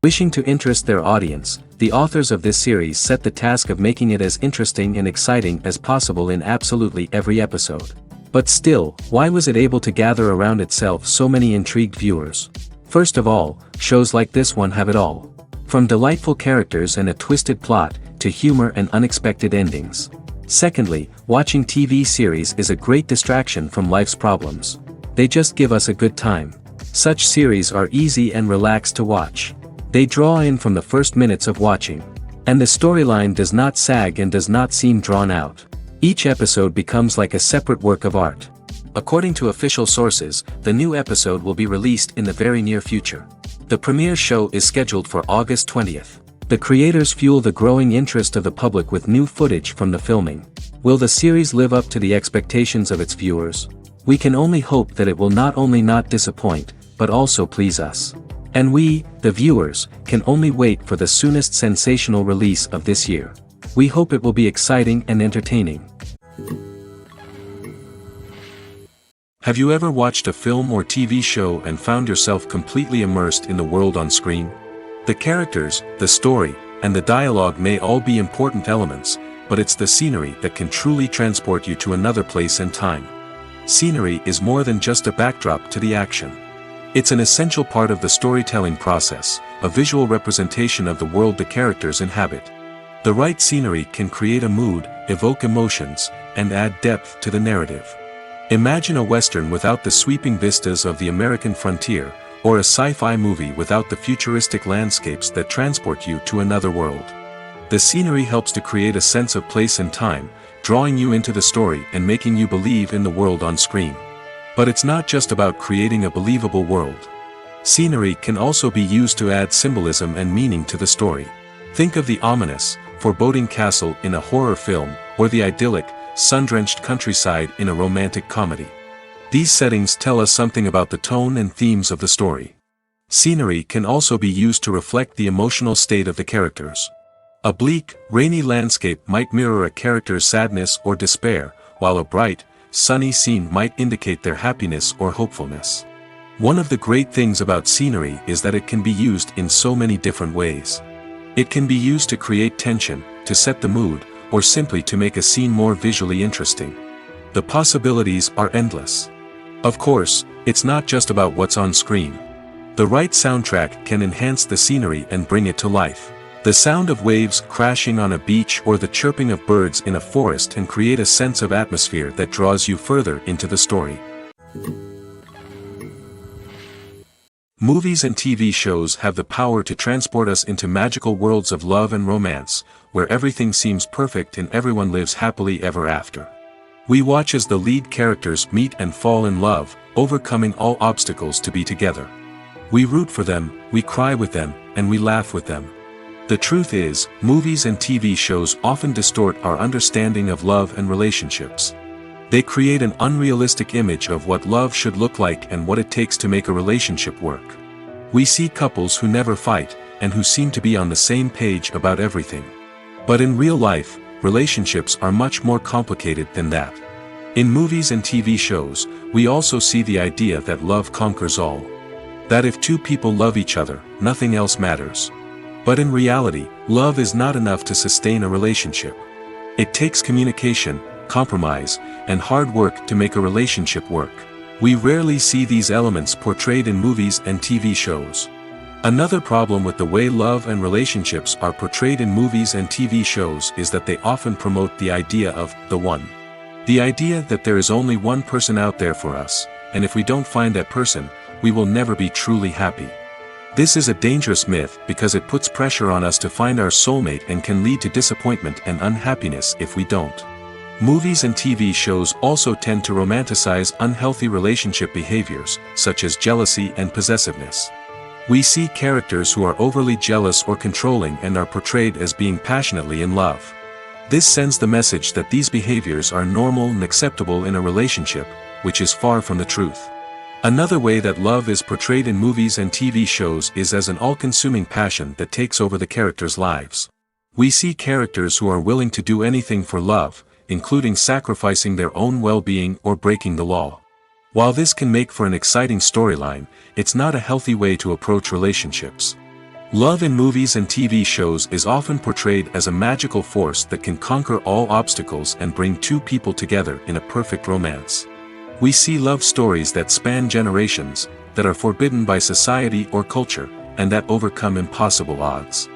Wishing to interest their audience, the authors of this series set the task of making it as interesting and exciting as possible in absolutely every episode. But still, why was it able to gather around itself so many intrigued viewers? First of all, shows like this one have it all. From delightful characters and a twisted plot, to humor and unexpected endings. Secondly, watching TV series is a great distraction from life's problems. They just give us a good time. Such series are easy and relaxed to watch. They draw in from the first minutes of watching. And the storyline does not sag and does not seem drawn out. Each episode becomes like a separate work of art. According to official sources, the new episode will be released in the very near future. The premiere show is scheduled for August 20th. The creators fuel the growing interest of the public with new footage from the filming. Will the series live up to the expectations of its viewers? We can only hope that it will not only not disappoint, but also please us. And we, the viewers, can only wait for the soonest sensational release of this year. We hope it will be exciting and entertaining. Have you ever watched a film or TV show and found yourself completely immersed in the world on screen? The characters, the story, and the dialogue may all be important elements, but it's the scenery that can truly transport you to another place and time. Scenery is more than just a backdrop to the action. It's an essential part of the storytelling process, a visual representation of the world the characters inhabit. The right scenery can create a mood, evoke emotions, and add depth to the narrative. Imagine a western without the sweeping vistas of the American frontier, or a sci-fi movie without the futuristic landscapes that transport you to another world. The scenery helps to create a sense of place and time, drawing you into the story and making you believe in the world on screen. But it's not just about creating a believable world. Scenery can also be used to add symbolism and meaning to the story. Think of the ominous, foreboding castle in a horror film, or the idyllic, sun-drenched countryside in a romantic comedy. These settings tell us something about the tone and themes of the story. Scenery can also be used to reflect the emotional state of the characters. A bleak, rainy landscape might mirror a character's sadness or despair, while a bright, sunny scene might indicate their happiness or hopefulness. One of the great things about scenery is that it can be used in so many different ways. It can be used to create tension, to set the mood, or simply to make a scene more visually interesting. The possibilities are endless. Of course, it's not just about what's on screen. The right soundtrack can enhance the scenery and bring it to life. The sound of waves crashing on a beach or the chirping of birds in a forest can create a sense of atmosphere that draws you further into the story. Movies and TV shows have the power to transport us into magical worlds of love and romance, where everything seems perfect and everyone lives happily ever after. We watch as the lead characters meet and fall in love, overcoming all obstacles to be together. We root for them, we cry with them, and we laugh with them. The truth is, movies and TV shows often distort our understanding of love and relationships. They create an unrealistic image of what love should look like and what it takes to make a relationship work. We see couples who never fight, and who seem to be on the same page about everything. But in real life, relationships are much more complicated than that. In movies and TV shows, we also see the idea that love conquers all. That if two people love each other, nothing else matters. But in reality, love is not enough to sustain a relationship. It takes communication, compromise, and hard work to make a relationship work. We rarely see these elements portrayed in movies and TV shows. Another problem with the way love and relationships are portrayed in movies and TV shows is that they often promote the idea of the one. The idea that there is only one person out there for us, and if we don't find that person, we will never be truly happy. This is a dangerous myth because it puts pressure on us to find our soulmate and can lead to disappointment and unhappiness if we don't. Movies and TV shows also tend to romanticize unhealthy relationship behaviors, such as jealousy and possessiveness. We see characters who are overly jealous or controlling and are portrayed as being passionately in love. This sends the message that these behaviors are normal and acceptable in a relationship, which is far from the truth. Another way that love is portrayed in movies and TV shows is as an all-consuming passion that takes over the characters' lives. We see characters who are willing to do anything for love, including sacrificing their own well-being or breaking the law. While this can make for an exciting storyline, it's not a healthy way to approach relationships. Love in movies and TV shows is often portrayed as a magical force that can conquer all obstacles and bring two people together in a perfect romance. We see love stories that span generations, that are forbidden by society or culture, and that overcome impossible odds.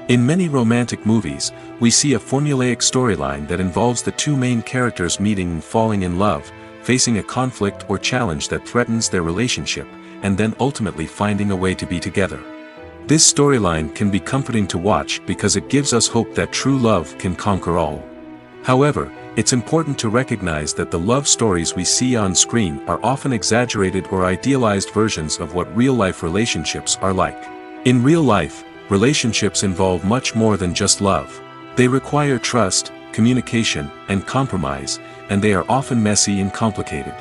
In many romantic movies, we see a formulaic storyline that involves the two main characters meeting and falling in love, facing a conflict or challenge that threatens their relationship, and then ultimately finding a way to be together. This storyline can be comforting to watch because it gives us hope that true love can conquer all. However, it's important to recognize that the love stories we see on screen are often exaggerated or idealized versions of what real-life relationships are like. In real life, relationships involve much more than just love. They require trust, communication, and compromise, and they are often messy and complicated.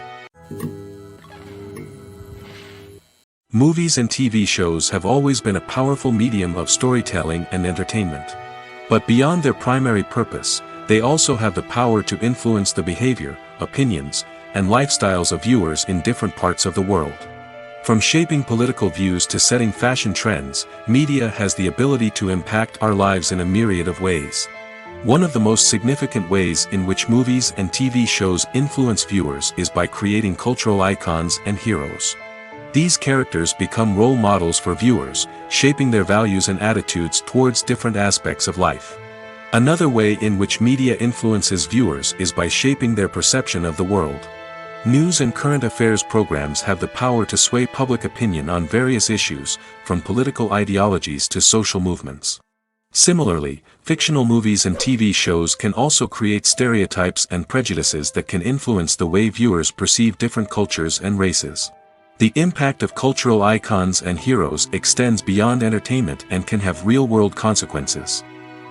Movies and TV shows have always been a powerful medium of storytelling and entertainment. But beyond their primary purpose, they also have the power to influence the behavior, opinions, and lifestyles of viewers in different parts of the world. From shaping political views to setting fashion trends, media has the ability to impact our lives in a myriad of ways. One of the most significant ways in which movies and TV shows influence viewers is by creating cultural icons and heroes. These characters become role models for viewers, shaping their values and attitudes towards different aspects of life. Another way in which media influences viewers is by shaping their perception of the world. News and current affairs programs have the power to sway public opinion on various issues, from political ideologies to social movements. Similarly, fictional movies and TV shows can also create stereotypes and prejudices that can influence the way viewers perceive different cultures and races. The impact of cultural icons and heroes extends beyond entertainment and can have real-world consequences.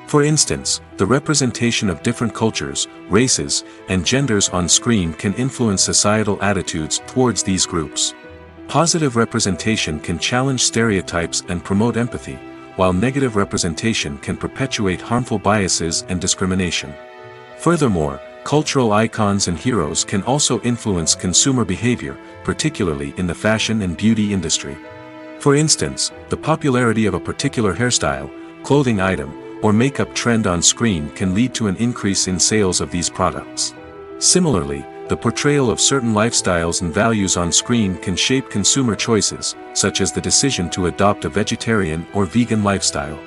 For instance, the representation of different cultures, races, and genders on screen can influence societal attitudes towards these groups. Positive representation can challenge stereotypes and promote empathy, while negative representation can perpetuate harmful biases and discrimination. Furthermore, cultural icons and heroes can also influence consumer behavior, particularly in the fashion and beauty industry. For instance, the popularity of a particular hairstyle, clothing item, or makeup trend on screen can lead to an increase in sales of these products. Similarly, the portrayal of certain lifestyles and values on screen can shape consumer choices, such as the decision to adopt a vegetarian or vegan lifestyle.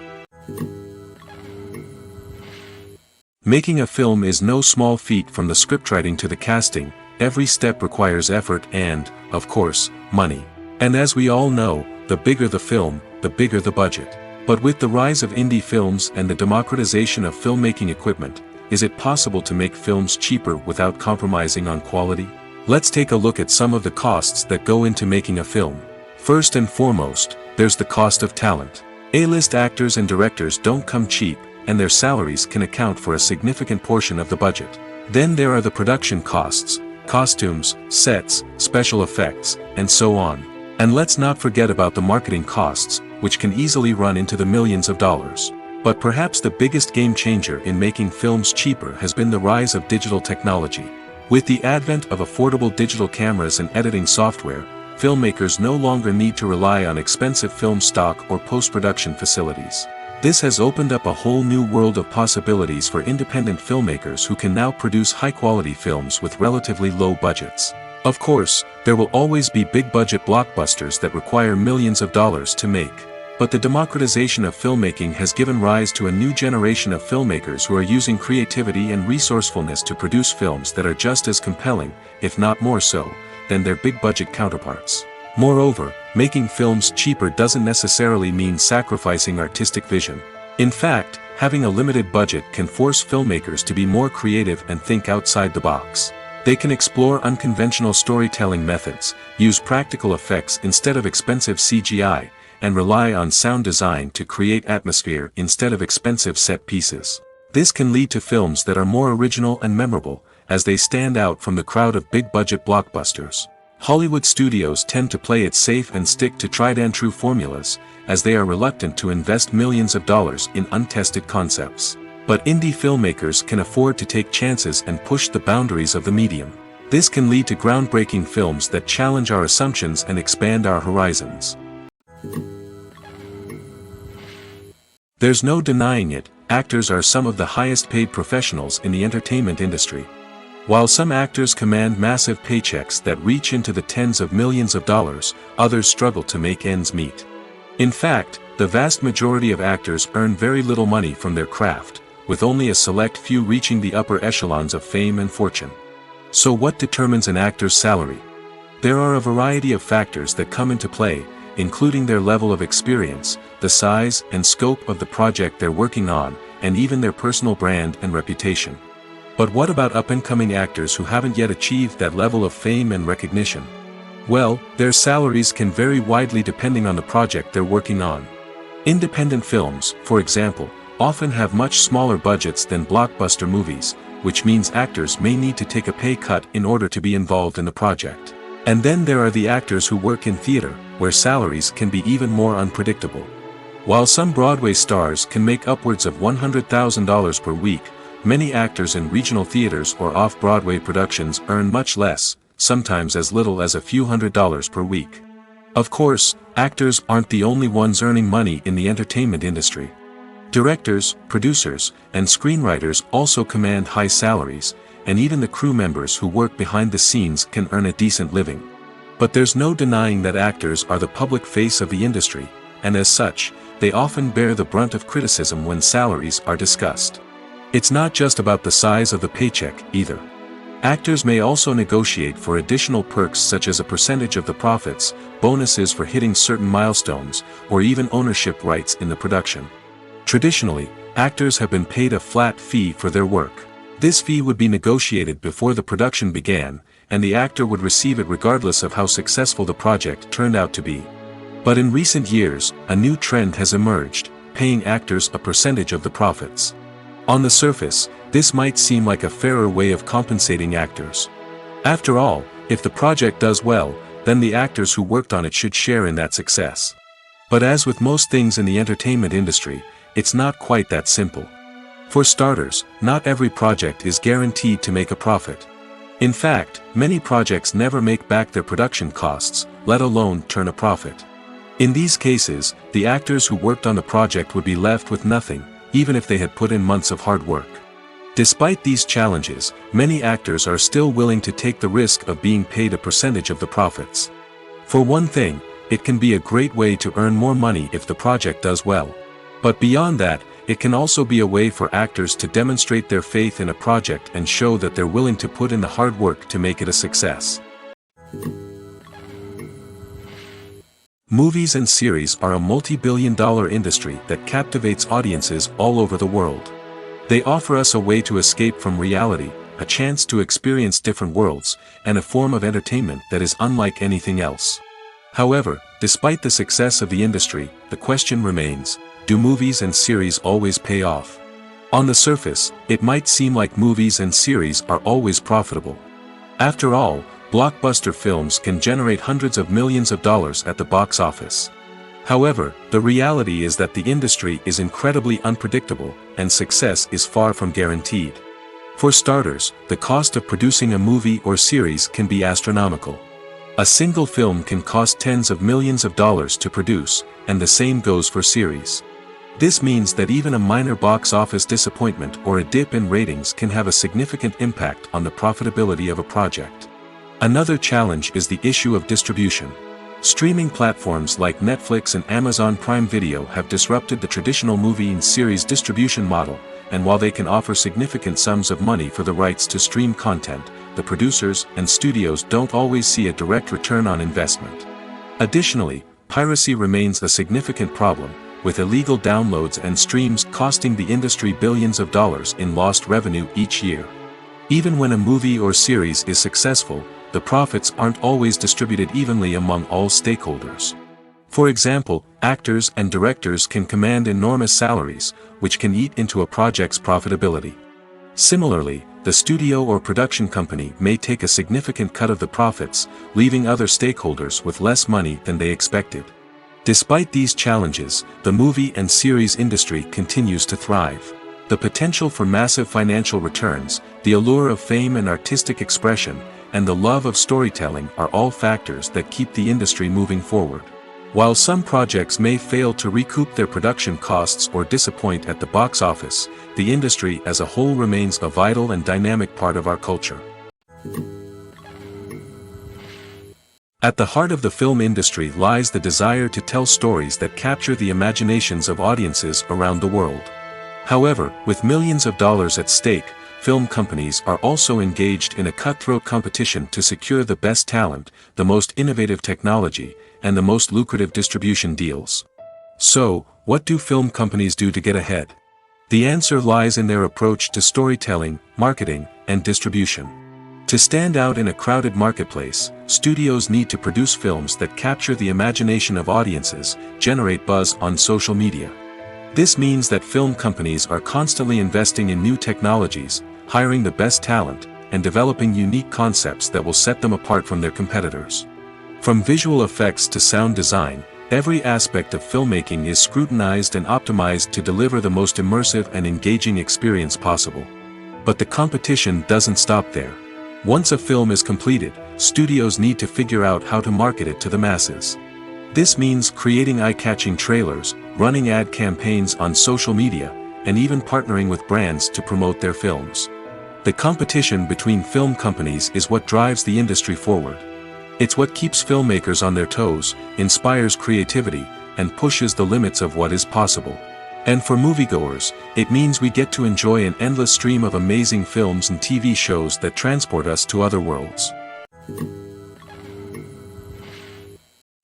Making a film is no small feat. From the scriptwriting to the casting, every step requires effort and, of course, money. And as we all know, the bigger the film, the bigger the budget. But with the rise of indie films and the democratization of filmmaking equipment, is it possible to make films cheaper without compromising on quality? Let's take a look at some of the costs that go into making a film. First and foremost, there's the cost of talent. A-list actors and directors don't come cheap, and their salaries can account for a significant portion of the budget. Then there are the production costs, costumes, sets, special effects, and so on. And let's not forget about the marketing costs, which can easily run into the millions of dollars. But perhaps the biggest game changer in making films cheaper has been the rise of digital technology. With the advent of affordable digital cameras and editing software, filmmakers no longer need to rely on expensive film stock or post-production facilities. This has opened up a whole new world of possibilities for independent filmmakers who can now produce high-quality films with relatively low budgets. Of course, there will always be big-budget blockbusters that require millions of dollars to make. But the democratization of filmmaking has given rise to a new generation of filmmakers who are using creativity and resourcefulness to produce films that are just as compelling, if not more so, than their big-budget counterparts. Moreover, making films cheaper doesn't necessarily mean sacrificing artistic vision. In fact, having a limited budget can force filmmakers to be more creative and think outside the box. They can explore unconventional storytelling methods, use practical effects instead of expensive CGI, and rely on sound design to create atmosphere instead of expensive set pieces. This can lead to films that are more original and memorable, as they stand out from the crowd of big-budget blockbusters. Hollywood studios tend to play it safe and stick to tried-and-true formulas, as they are reluctant to invest millions of dollars in untested concepts. But indie filmmakers can afford to take chances and push the boundaries of the medium. This can lead to groundbreaking films that challenge our assumptions and expand our horizons. There's no denying it, actors are some of the highest paid professionals in the entertainment industry. While some actors command massive paychecks that reach into the tens of millions of dollars, others struggle to make ends meet. In fact, the vast majority of actors earn very little money from their craft, with only a select few reaching the upper echelons of fame and fortune. So what determines an actor's salary? There are a variety of factors that come into play, including their level of experience, the size and scope of the project they're working on, and even their personal brand and reputation. But what about up-and-coming actors who haven't yet achieved that level of fame and recognition? Well, their salaries can vary widely depending on the project they're working on. Independent films, for example, often have much smaller budgets than blockbuster movies, which means actors may need to take a pay cut in order to be involved in the project. And then there are the actors who work in theater, where salaries can be even more unpredictable. While some Broadway stars can make upwards of $100,000 per week, many actors in regional theaters or off-Broadway productions earn much less, sometimes as little as a few $100s per week. Of course, actors aren't the only ones earning money in the entertainment industry. Directors, producers, and screenwriters also command high salaries, and even the crew members who work behind the scenes can earn a decent living. But there's no denying that actors are the public face of the industry, and as such, they often bear the brunt of criticism when salaries are discussed. It's not just about the size of the paycheck, either. Actors may also negotiate for additional perks such as a percentage of the profits, bonuses for hitting certain milestones, or even ownership rights in the production. Traditionally, actors have been paid a flat fee for their work. This fee would be negotiated before the production began, and the actor would receive it regardless of how successful the project turned out to be. But in recent years, a new trend has emerged, paying actors a percentage of the profits. On the surface, this might seem like a fairer way of compensating actors. After all, if the project does well, then the actors who worked on it should share in that success. But as with most things in the entertainment industry, it's not quite that simple. For starters, not every project is guaranteed to make a profit. In fact, many projects never make back their production costs, let alone turn a profit. In these cases, the actors who worked on the project would be left with nothing, even if they had put in months of hard work. Despite these challenges, many actors are still willing to take the risk of being paid a percentage of the profits. For one thing, it can be a great way to earn more money if the project does well. But beyond that, it can also be a way for actors to demonstrate their faith in a project and show that they're willing to put in the hard work to make it a success. Movies and series are a multi-billion-dollar industry that captivates audiences all over the world. They offer us a way to escape from reality, a chance to experience different worlds, and a form of entertainment that is unlike anything else. However, despite the success of the industry, the question remains: do movies and series always pay off? On the surface, it might seem like movies and series are always profitable. After all, blockbuster films can generate hundreds of millions of dollars at the box office. However, the reality is that the industry is incredibly unpredictable, and success is far from guaranteed. For starters, the cost of producing a movie or series can be astronomical. A single film can cost tens of millions of dollars to produce, and the same goes for series. This means that even a minor box office disappointment or a dip in ratings can have a significant impact on the profitability of a project. Another challenge is the issue of distribution. Streaming platforms like Netflix and Amazon Prime Video have disrupted the traditional movie and series distribution model, and while they can offer significant sums of money for the rights to stream content, the producers and studios don't always see a direct return on investment. Additionally, piracy remains a significant problem, with illegal downloads and streams costing the industry billions of dollars in lost revenue each year. Even when a movie or series is successful, the profits aren't always distributed evenly among all stakeholders. For example, actors and directors can command enormous salaries, which can eat into a project's profitability. Similarly, the studio or production company may take a significant cut of the profits, leaving other stakeholders with less money than they expected. Despite these challenges, the movie and series industry continues to thrive. The potential for massive financial returns, the allure of fame and artistic expression, and the love of storytelling are all factors that keep the industry moving forward. While some projects may fail to recoup their production costs or disappoint at the box office, the industry as a whole remains a vital and dynamic part of our culture. At the heart of the film industry lies the desire to tell stories that capture the imaginations of audiences around the world. However, with millions of dollars at stake, film companies are also engaged in a cutthroat competition to secure the best talent, the most innovative technology, and the most lucrative distribution deals. So, what do film companies do to get ahead? The answer lies in their approach to storytelling, marketing, and distribution. To stand out in a crowded marketplace, studios need to produce films that capture the imagination of audiences, generate buzz on social media. This means that film companies are constantly investing in new technologies, hiring the best talent, and developing unique concepts that will set them apart from their competitors. From visual effects to sound design, every aspect of filmmaking is scrutinized and optimized to deliver the most immersive and engaging experience possible. But the competition doesn't stop there. Once a film is completed, studios need to figure out how to market it to the masses. This means creating eye-catching trailers, running ad campaigns on social media, and even partnering with brands to promote their films. The competition between film companies is what drives the industry forward. It's what keeps filmmakers on their toes, inspires creativity, and pushes the limits of what is possible. And for moviegoers, it means we get to enjoy an endless stream of amazing films and TV shows that transport us to other worlds.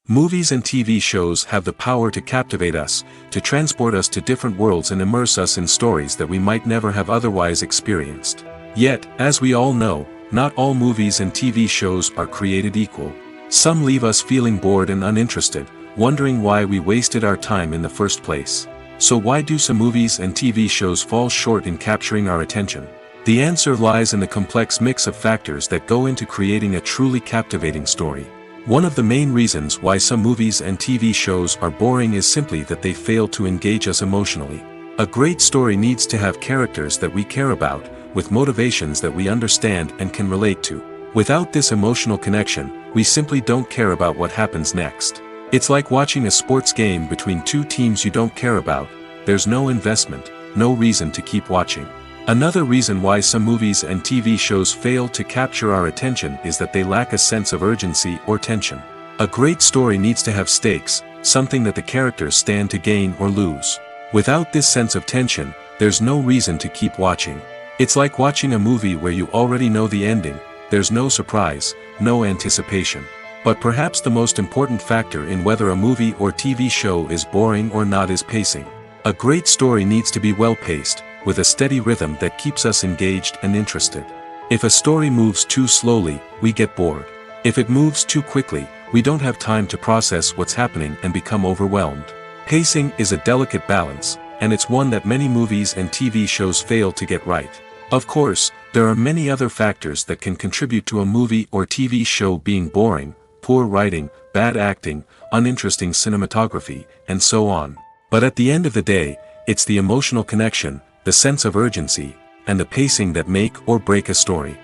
Movies and TV shows have the power to captivate us, to transport us to different worlds and immerse us in stories that we might never have otherwise experienced. Yet, as we all know, not all movies and TV shows are created equal. Some leave us feeling bored and uninterested, wondering why we wasted our time in the first place. So why do some movies and TV shows fall short in capturing our attention? The answer lies in the complex mix of factors that go into creating a truly captivating story. One of the main reasons why some movies and TV shows are boring is simply that they fail to engage us emotionally. A great story needs to have characters that we care about, with motivations that we understand and can relate to. Without this emotional connection, we simply don't care about what happens next. It's like watching a sports game between two teams you don't care about. There's no investment, no reason to keep watching. Another reason why some movies and TV shows fail to capture our attention is that they lack a sense of urgency or tension. A great story needs to have stakes, something that the characters stand to gain or lose. Without this sense of tension, there's no reason to keep watching. It's like watching a movie where you already know the ending. There's no surprise, no anticipation. But perhaps the most important factor in whether a movie or TV show is boring or not is pacing. A great story needs to be well-paced, with a steady rhythm that keeps us engaged and interested. If a story moves too slowly, we get bored. If it moves too quickly, we don't have time to process what's happening and become overwhelmed. Pacing is a delicate balance, and it's one that many movies and TV shows fail to get right. Of course, there are many other factors that can contribute to a movie or TV show being boring: poor writing, bad acting, uninteresting cinematography, and so on. But at the end of the day, it's the emotional connection, the sense of urgency, and the pacing that make or break a story.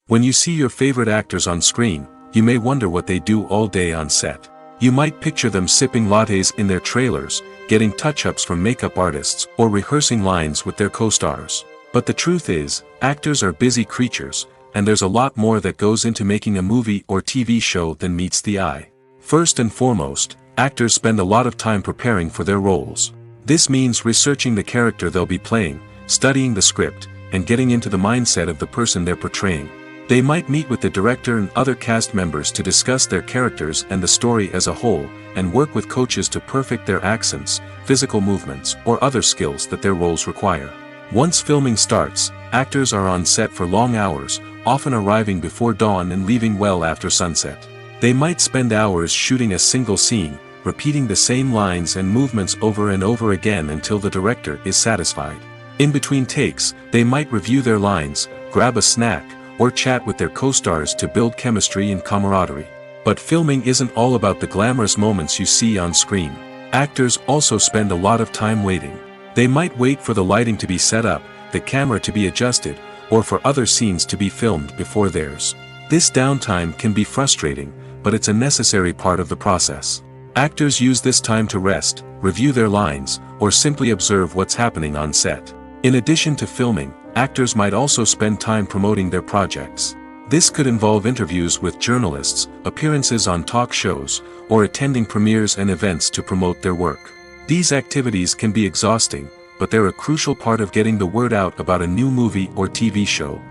When you see your favorite actors on screen, you may wonder what they do all day on set. You might picture them sipping lattes in their trailers, getting touch-ups from makeup artists, or rehearsing lines with their co-stars. But the truth is, actors are busy creatures, and there's a lot more that goes into making a movie or TV show than meets the eye. First and foremost, actors spend a lot of time preparing for their roles. This means researching the character they'll be playing, studying the script, and getting into the mindset of the person they're portraying. They might meet with the director and other cast members to discuss their characters and the story as a whole, and work with coaches to perfect their accents, physical movements, or other skills that their roles require. Once filming starts, actors are on set for long hours, often arriving before dawn and leaving well after sunset. They might spend hours shooting a single scene, repeating the same lines and movements over and over again until the director is satisfied. In between takes, they might review their lines, grab a snack, or chat with their co-stars to build chemistry and camaraderie. But filming isn't all about the glamorous moments you see on screen. Actors also spend a lot of time waiting. They might wait for the lighting to be set up, the camera to be adjusted, or for other scenes to be filmed before theirs. This downtime can be frustrating, but it's a necessary part of the process. Actors use this time to rest, review their lines, or simply observe what's happening on set. In addition to filming, actors might also spend time promoting their projects. This could involve interviews with journalists, appearances on talk shows, or attending premieres and events to promote their work. These activities can be exhausting, but they're a crucial part of getting the word out about a new movie or TV show.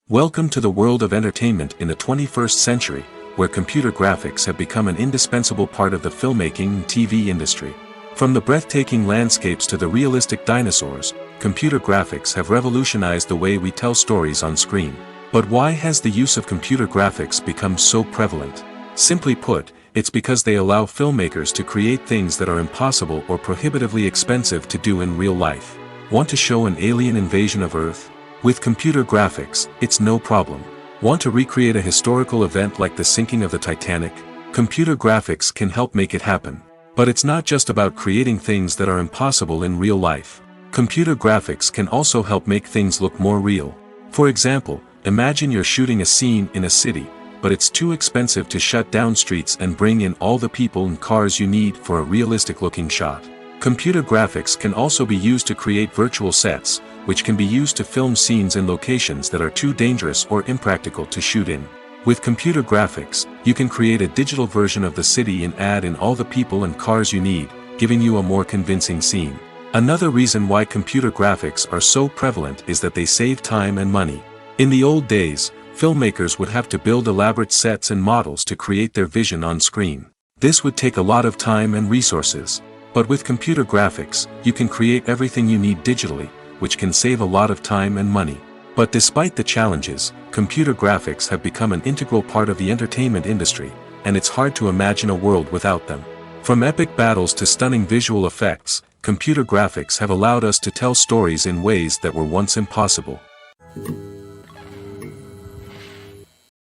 Welcome to the world of entertainment in the 21st century, where computer graphics have become an indispensable part of the filmmaking and TV industry. From the breathtaking landscapes to the realistic dinosaurs, computer graphics have revolutionized the way we tell stories on screen. But why has the use of computer graphics become so prevalent? Simply put, it's because they allow filmmakers to create things that are impossible or prohibitively expensive to do in real life. Want to show an alien invasion of Earth? With computer graphics, it's no problem. Want to recreate a historical event like the sinking of the Titanic? Computer graphics can help make it happen. But it's not just about creating things that are impossible in real life. Computer graphics can also help make things look more real. For example, imagine you're shooting a scene in a city, but it's too expensive to shut down streets and bring in all the people and cars you need for a realistic-looking shot. Computer graphics can also be used to create virtual sets, which can be used to film scenes in locations that are too dangerous or impractical to shoot in. With computer graphics, you can create a digital version of the city and add in all the people and cars you need, giving you a more convincing scene. Another reason why computer graphics are so prevalent is that they save time and money. In the old days, filmmakers would have to build elaborate sets and models to create their vision on screen. This would take a lot of time and resources. But with computer graphics, you can create everything you need digitally, which can save a lot of time and money. But despite the challenges, computer graphics have become an integral part of the entertainment industry, and it's hard to imagine a world without them. From epic battles to stunning visual effects, computer graphics have allowed us to tell stories in ways that were once impossible.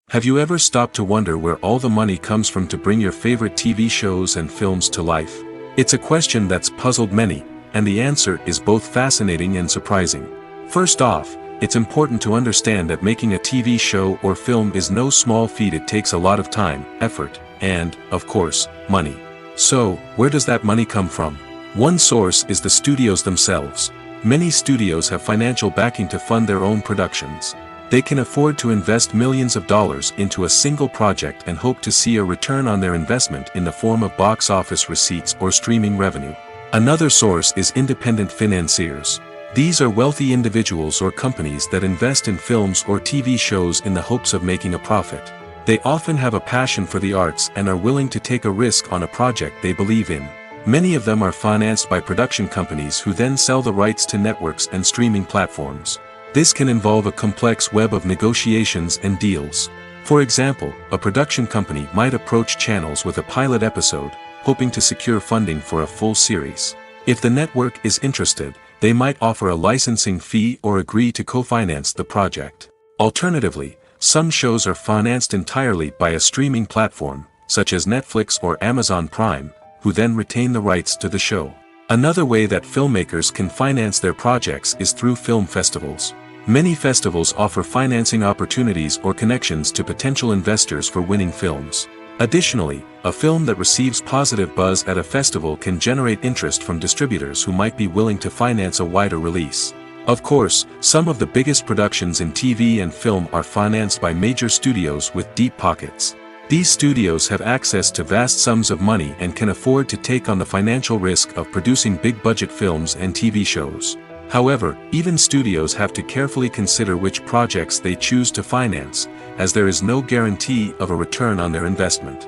Have you ever stopped to wonder where all the money comes from to bring your favorite TV shows and films to life? It's a question that's puzzled many, and the answer is both fascinating and surprising. First off, it's important to understand that making a TV show or film is no small feat. It takes a lot of time, effort, and, of course, money. So, where does that money come from? One source is the studios themselves. Many studios have financial backing to fund their own productions. They can afford to invest millions of dollars into a single project and hope to see a return on their investment in the form of box office receipts or streaming revenue. Another source is independent financiers. These are wealthy individuals or companies that invest in films or TV shows in the hopes of making a profit. They often have a passion for the arts and are willing to take a risk on a project they believe in. Many of them are financed by production companies who then sell the rights to networks and streaming platforms. This can involve a complex web of negotiations and deals. For example, a production company might approach channels with a pilot episode, hoping to secure funding for a full series. If the network is interested, they might offer a licensing fee or agree to co-finance the project. Alternatively, some shows are financed entirely by a streaming platform, such as Netflix or Amazon Prime, who then retain the rights to the show. Another way that filmmakers can finance their projects is through film festivals. Many festivals offer financing opportunities or connections to potential investors for winning films. Additionally, a film that receives positive buzz at a festival can generate interest from distributors who might be willing to finance a wider release. Of course, some of the biggest productions in TV and film are financed by major studios with deep pockets. These studios have access to vast sums of money and can afford to take on the financial risk of producing big-budget films and TV shows. However, even studios have to carefully consider which projects they choose to finance, as there is no guarantee of a return on their investment.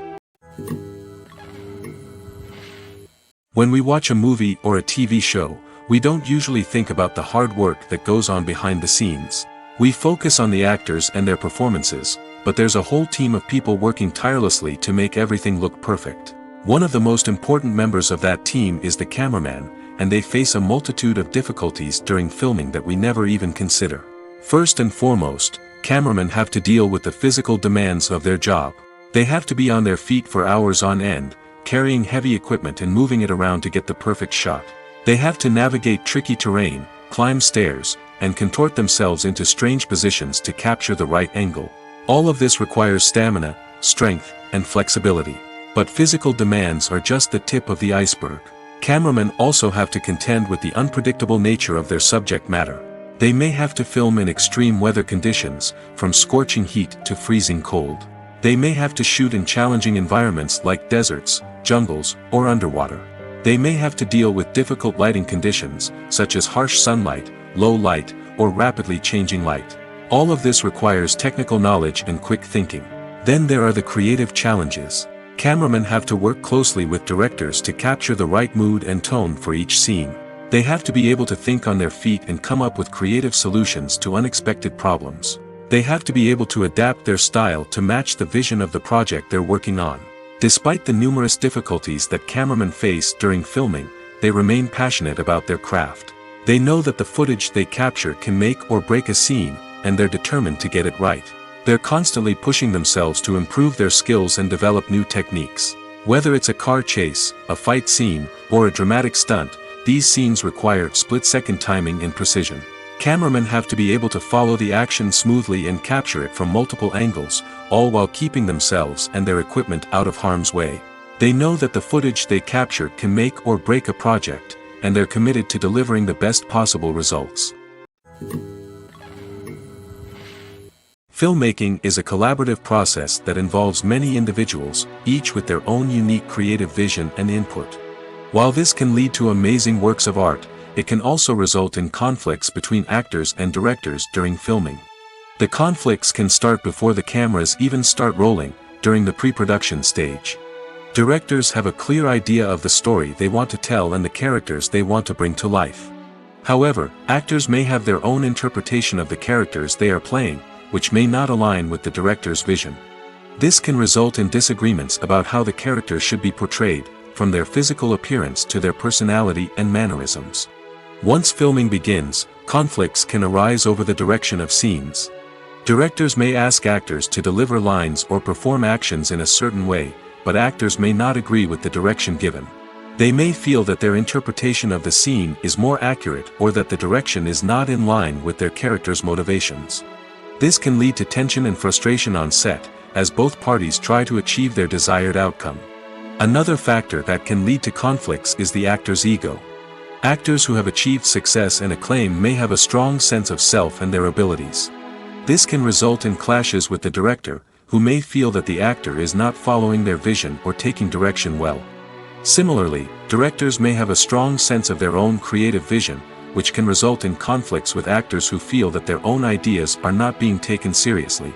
When we watch a movie or a TV show, we don't usually think about the hard work that goes on behind the scenes. We focus on the actors and their performances, but there's a whole team of people working tirelessly to make everything look perfect. One of the most important members of that team is the cameraman, and they face a multitude of difficulties during filming that we never even consider. First and foremost, cameramen have to deal with the physical demands of their job. They have to be on their feet for hours on end, carrying heavy equipment and moving it around to get the perfect shot. They have to navigate tricky terrain, climb stairs, and contort themselves into strange positions to capture the right angle. All of this requires stamina, strength, and flexibility. But physical demands are just the tip of the iceberg. Cameramen also have to contend with the unpredictable nature of their subject matter. They may have to film in extreme weather conditions, from scorching heat to freezing cold. They may have to shoot in challenging environments like deserts, jungles, or underwater. They may have to deal with difficult lighting conditions, such as harsh sunlight, low light, or rapidly changing light. All of this requires technical knowledge and quick thinking. Then there are the creative challenges. Cameramen have to work closely with directors to capture the right mood and tone for each scene. They have to be able to think on their feet and come up with creative solutions to unexpected problems. They have to be able to adapt their style to match the vision of the project they're working on. Despite the numerous difficulties that cameramen face during filming, they remain passionate about their craft. They know that the footage they capture can make or break a scene, and they're determined to get it right. They're constantly pushing themselves to improve their skills and develop new techniques. Whether it's a car chase, a fight scene, or a dramatic stunt, these scenes require split-second timing and precision. Cameramen have to be able to follow the action smoothly and capture it from multiple angles, all while keeping themselves and their equipment out of harm's way. They know that the footage they capture can make or break a project, and they're committed to delivering the best possible results. Filmmaking is a collaborative process that involves many individuals, each with their own unique creative vision and input. While this can lead to amazing works of art, it can also result in conflicts between actors and directors during filming. The conflicts can start before the cameras even start rolling, during the pre-production stage. Directors have a clear idea of the story they want to tell and the characters they want to bring to life. However, actors may have their own interpretation of the characters they are playing, which may not align with the director's vision. This can result in disagreements about how the characters should be portrayed, from their physical appearance to their personality and mannerisms. Once filming begins, conflicts can arise over the direction of scenes. Directors may ask actors to deliver lines or perform actions in a certain way, but actors may not agree with the direction given. They may feel that their interpretation of the scene is more accurate or that the direction is not in line with their character's motivations. This can lead to tension and frustration on set, as both parties try to achieve their desired outcome. Another factor that can lead to conflicts is the actor's ego. Actors who have achieved success and acclaim may have a strong sense of self and their abilities. This can result in clashes with the director, who may feel that the actor is not following their vision or taking direction well. Similarly, directors may have a strong sense of their own creative vision, which can result in conflicts with actors who feel that their own ideas are not being taken seriously.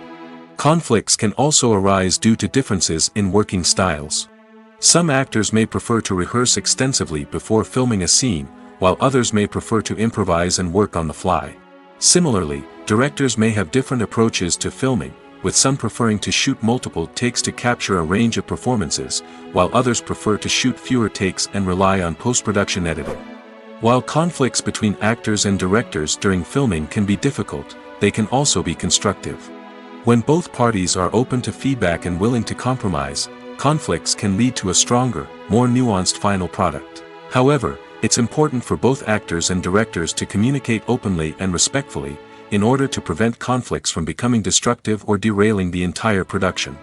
Conflicts can also arise due to differences in working styles. Some actors may prefer to rehearse extensively before filming a scene, while others may prefer to improvise and work on the fly. Similarly, directors may have different approaches to filming, with some preferring to shoot multiple takes to capture a range of performances, while others prefer to shoot fewer takes and rely on post-production editing. While conflicts between actors and directors during filming can be difficult, they can also be constructive. When both parties are open to feedback and willing to compromise, conflicts can lead to a stronger, more nuanced final product. However, it's important for both actors and directors to communicate openly and respectfully, in order to prevent conflicts from becoming destructive or derailing the entire production.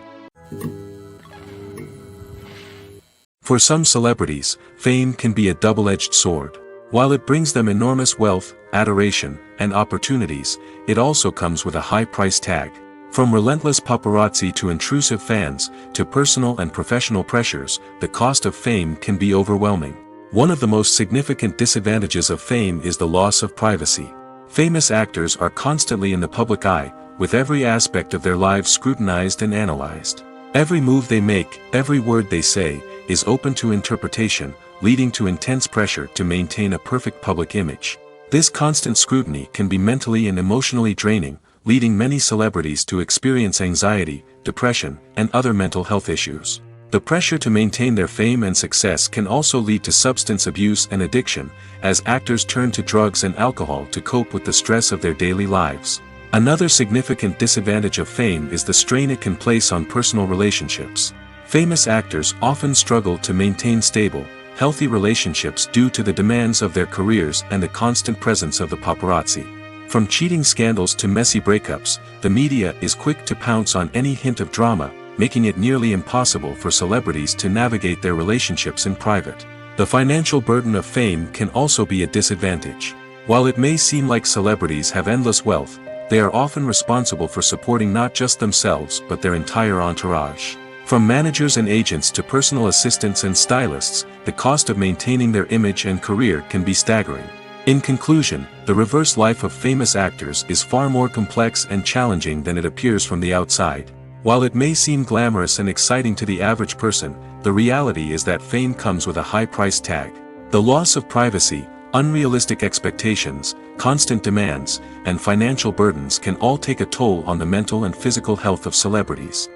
For some celebrities, fame can be a double-edged sword. While it brings them enormous wealth, adoration, and opportunities, it also comes with a high price tag. From relentless paparazzi to intrusive fans, to personal and professional pressures, the cost of fame can be overwhelming. One of the most significant disadvantages of fame is the loss of privacy. Famous actors are constantly in the public eye, with every aspect of their lives scrutinized and analyzed. Every move they make, every word they say, is open to interpretation, leading to intense pressure to maintain a perfect public image. This constant scrutiny can be mentally and emotionally draining, leading many celebrities to experience anxiety, depression, and other mental health issues. The pressure to maintain their fame and success can also lead to substance abuse and addiction, as actors turn to drugs and alcohol to cope with the stress of their daily lives. Another significant disadvantage of fame is the strain it can place on personal relationships. Famous actors often struggle to maintain stable, healthy relationships due to the demands of their careers and the constant presence of the paparazzi. From cheating scandals to messy breakups, the media is quick to pounce on any hint of drama, making it nearly impossible for celebrities to navigate their relationships in private. The financial burden of fame can also be a disadvantage. While it may seem like celebrities have endless wealth, they are often responsible for supporting not just themselves but their entire entourage. From managers and agents to personal assistants and stylists, the cost of maintaining their image and career can be staggering. In conclusion, the reverse life of famous actors is far more complex and challenging than it appears from the outside. While it may seem glamorous and exciting to the average person, the reality is that fame comes with a high price tag. The loss of privacy, unrealistic expectations, constant demands, and financial burdens can all take a toll on the mental and physical health of celebrities.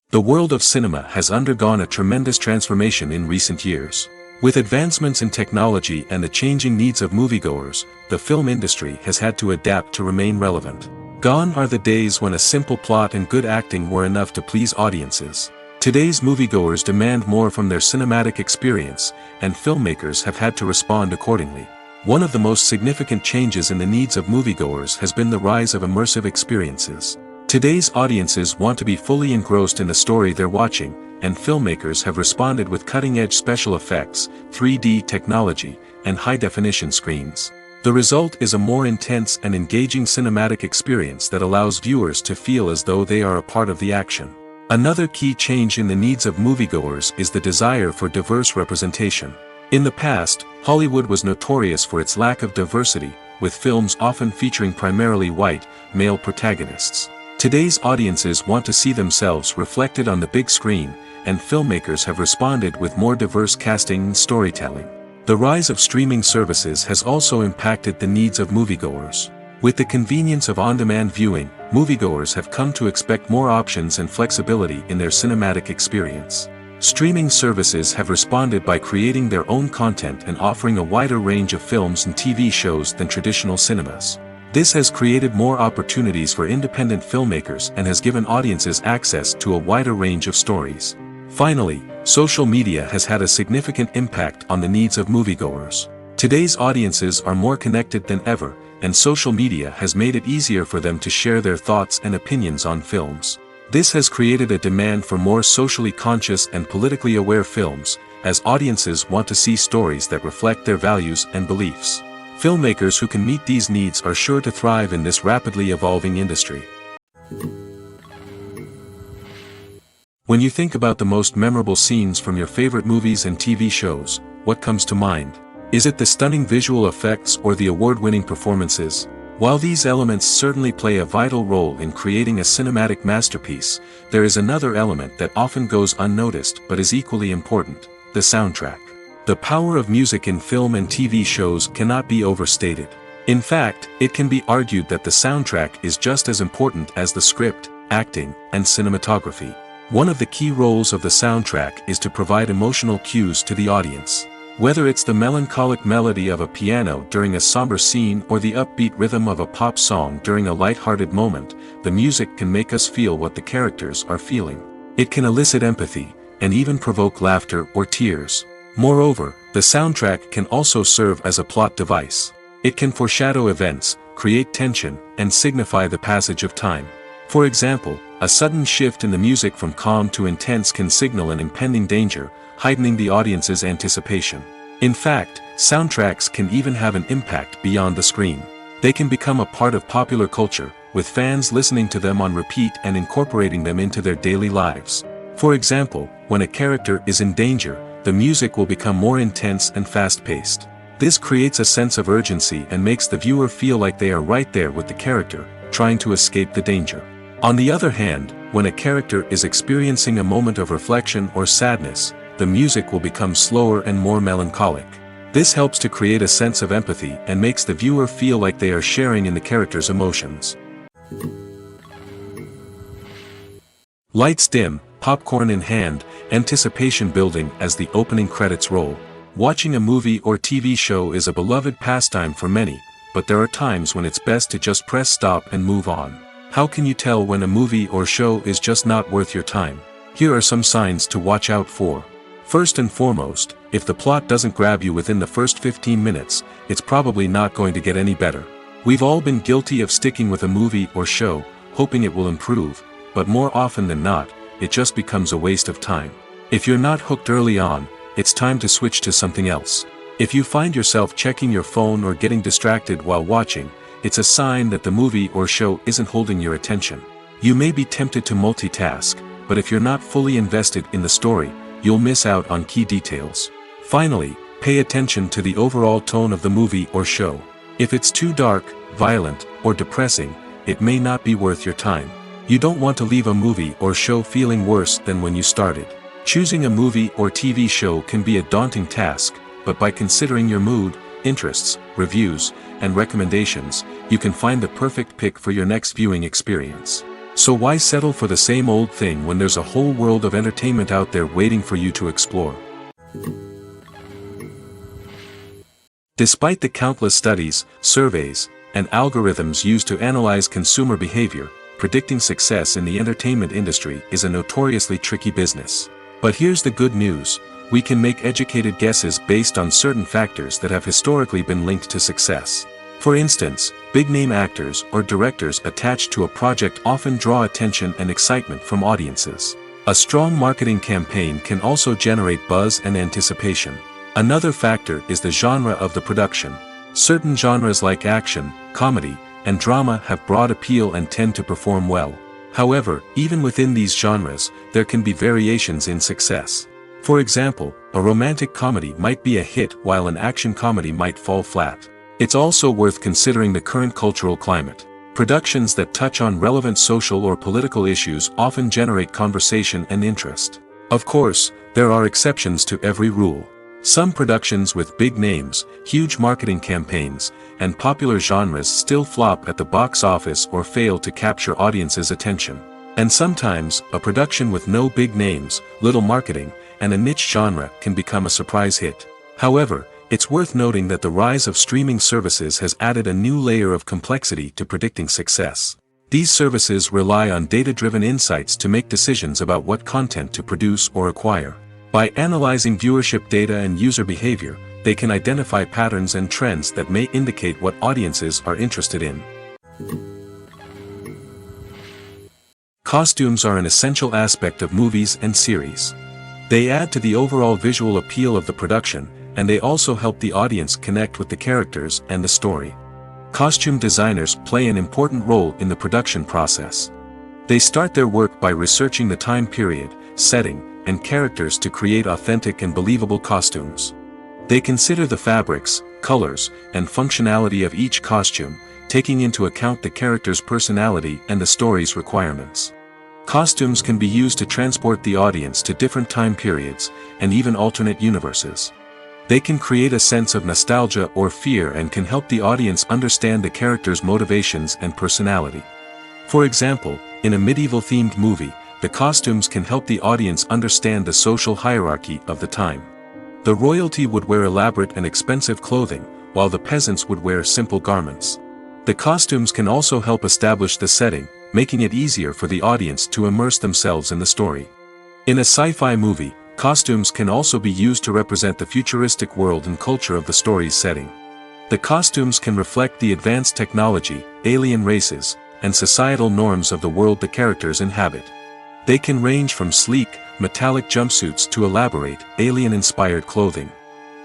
The world of cinema has undergone a tremendous transformation in recent years. With advancements in technology and the changing needs of moviegoers, the film industry has had to adapt to remain relevant. Gone are the days when a simple plot and good acting were enough to please audiences. Today's moviegoers demand more from their cinematic experience, and filmmakers have had to respond accordingly. One of the most significant changes in the needs of moviegoers has been the rise of immersive experiences. Today's audiences want to be fully engrossed in the story they're watching, and filmmakers have responded with cutting-edge special effects, 3D technology, and high-definition screens. The result is a more intense and engaging cinematic experience that allows viewers to feel as though they are a part of the action. Another key change in the needs of moviegoers is the desire for diverse representation. In the past, Hollywood was notorious for its lack of diversity, with films often featuring primarily white, male protagonists. Today's audiences want to see themselves reflected on the big screen, and filmmakers have responded with more diverse casting and storytelling. The rise of streaming services has also impacted the needs of moviegoers. With the convenience of on-demand viewing, moviegoers have come to expect more options and flexibility in their cinematic experience. Streaming services have responded by creating their own content and offering a wider range of films and TV shows than traditional cinemas. This has created more opportunities for independent filmmakers and has given audiences access to a wider range of stories. Finally, social media has had a significant impact on the needs of moviegoers. Today's audiences are more connected than ever, and social media has made it easier for them to share their thoughts and opinions on films. This has created a demand for more socially conscious and politically aware films, as audiences want to see stories that reflect their values and beliefs. Filmmakers who can meet these needs are sure to thrive in this rapidly evolving industry. When you think about the most memorable scenes from your favorite movies and TV shows, what comes to mind? Is it the stunning visual effects or the award-winning performances? While these elements certainly play a vital role in creating a cinematic masterpiece, there is another element that often goes unnoticed but is equally important: the soundtrack. The power of music in film and TV shows cannot be overstated. In fact, it can be argued that the soundtrack is just as important as the script, acting, and cinematography. One of the key roles of the soundtrack is to provide emotional cues to the audience. Whether it's the melancholic melody of a piano during a somber scene or the upbeat rhythm of a pop song during a light-hearted moment, the music can make us feel what the characters are feeling. It can elicit empathy, and even provoke laughter or tears. Moreover, the soundtrack can also serve as a plot device. It can foreshadow events, create tension, and signify the passage of time. For example, a sudden shift in the music from calm to intense can signal an impending danger, heightening the audience's anticipation. In fact, soundtracks can even have an impact beyond the screen. They can become a part of popular culture, with fans listening to them on repeat and incorporating them into their daily lives. For example, when a character is in danger, the music will become more intense and fast-paced. This creates a sense of urgency and makes the viewer feel like they are right there with the character, trying to escape the danger. On the other hand, when a character is experiencing a moment of reflection or sadness, the music will become slower and more melancholic. This helps to create a sense of empathy and makes the viewer feel like they are sharing in the character's emotions. Lights dim, popcorn in hand, anticipation building as the opening credits roll. Watching a movie or TV show is a beloved pastime for many, but there are times when it's best to just press stop and move on. How can you tell when a movie or show is just not worth your time? Here are some signs to watch out for. First and foremost, if the plot doesn't grab you within the first 15 minutes, it's probably not going to get any better. We've all been guilty of sticking with a movie or show, hoping it will improve, but more often than not, it just becomes a waste of time. If you're not hooked early on, it's time to switch to something else. If you find yourself checking your phone or getting distracted while watching, it's a sign that the movie or show isn't holding your attention. You may be tempted to multitask, but if you're not fully invested in the story, you'll miss out on key details. Finally, pay attention to the overall tone of the movie or show. If it's too dark, violent, or depressing, it may not be worth your time. You don't want to leave a movie or show feeling worse than when you started. Choosing a movie or TV show can be a daunting task, but by considering your mood, interests, reviews, and recommendations, you can find the perfect pick for your next viewing experience. So why settle for the same old thing when there's a whole world of entertainment out there waiting for you to explore? Despite the countless studies, surveys, and algorithms used to analyze consumer behavior, predicting success in the entertainment industry is a notoriously tricky business. But here's the good news: we can make educated guesses based on certain factors that have historically been linked to success. For instance, big-name actors or directors attached to a project often draw attention and excitement from audiences. A strong marketing campaign can also generate buzz and anticipation. Another factor is the genre of the production. Certain genres like action, comedy, and drama have broad appeal and tend to perform well. However, even within these genres, there can be variations in success. For example, a romantic comedy might be a hit while an action comedy might fall flat. It's also worth considering the current cultural climate. Productions that touch on relevant social or political issues often generate conversation and interest. Of course, there are exceptions to every rule. Some productions with big names, huge marketing campaigns, and popular genres still flop at the box office or fail to capture audiences' attention. And sometimes, a production with no big names, little marketing, and a niche genre can become a surprise hit. However, it's worth noting that the rise of streaming services has added a new layer of complexity to predicting success. These services rely on data-driven insights to make decisions about what content to produce or acquire. By analyzing viewership data and user behavior, they can identify patterns and trends that may indicate what audiences are interested in. Costumes are an essential aspect of movies and series. They add to the overall visual appeal of the production, and they also help the audience connect with the characters and the story. Costume designers play an important role in the production process. They start their work by researching the time period, setting, and characters to create authentic and believable costumes. They consider the fabrics, colors, and functionality of each costume, taking into account the character's personality and the story's requirements. Costumes can be used to transport the audience to different time periods, and even alternate universes. They can create a sense of nostalgia or fear and can help the audience understand the character's motivations and personality. For example, in a medieval-themed movie, the costumes can help the audience understand the social hierarchy of the time. The royalty would wear elaborate and expensive clothing, while the peasants would wear simple garments. The costumes can also help establish the setting, making it easier for the audience to immerse themselves in the story. In a sci-fi movie, costumes can also be used to represent the futuristic world and culture of the story's setting. The costumes can reflect the advanced technology, alien races, and societal norms of the world the characters inhabit. They can range from sleek, metallic jumpsuits to elaborate, alien-inspired clothing.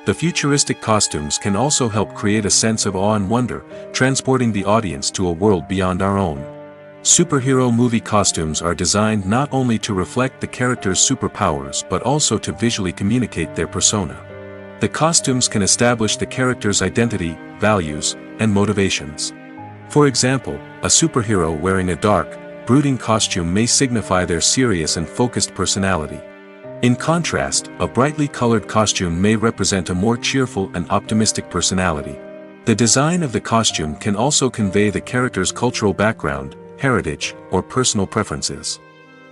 The futuristic costumes can also help create a sense of awe and wonder, transporting the audience to a world beyond our own. Superhero movie costumes are designed not only to reflect the character's superpowers but also to visually communicate their persona. The costumes can establish the character's identity, values, and motivations. For example, a superhero wearing a dark, brooding costume may signify their serious and focused personality. In contrast, a brightly colored costume may represent a more cheerful and optimistic personality. The design of the costume can also convey the character's cultural background, heritage, or personal preferences.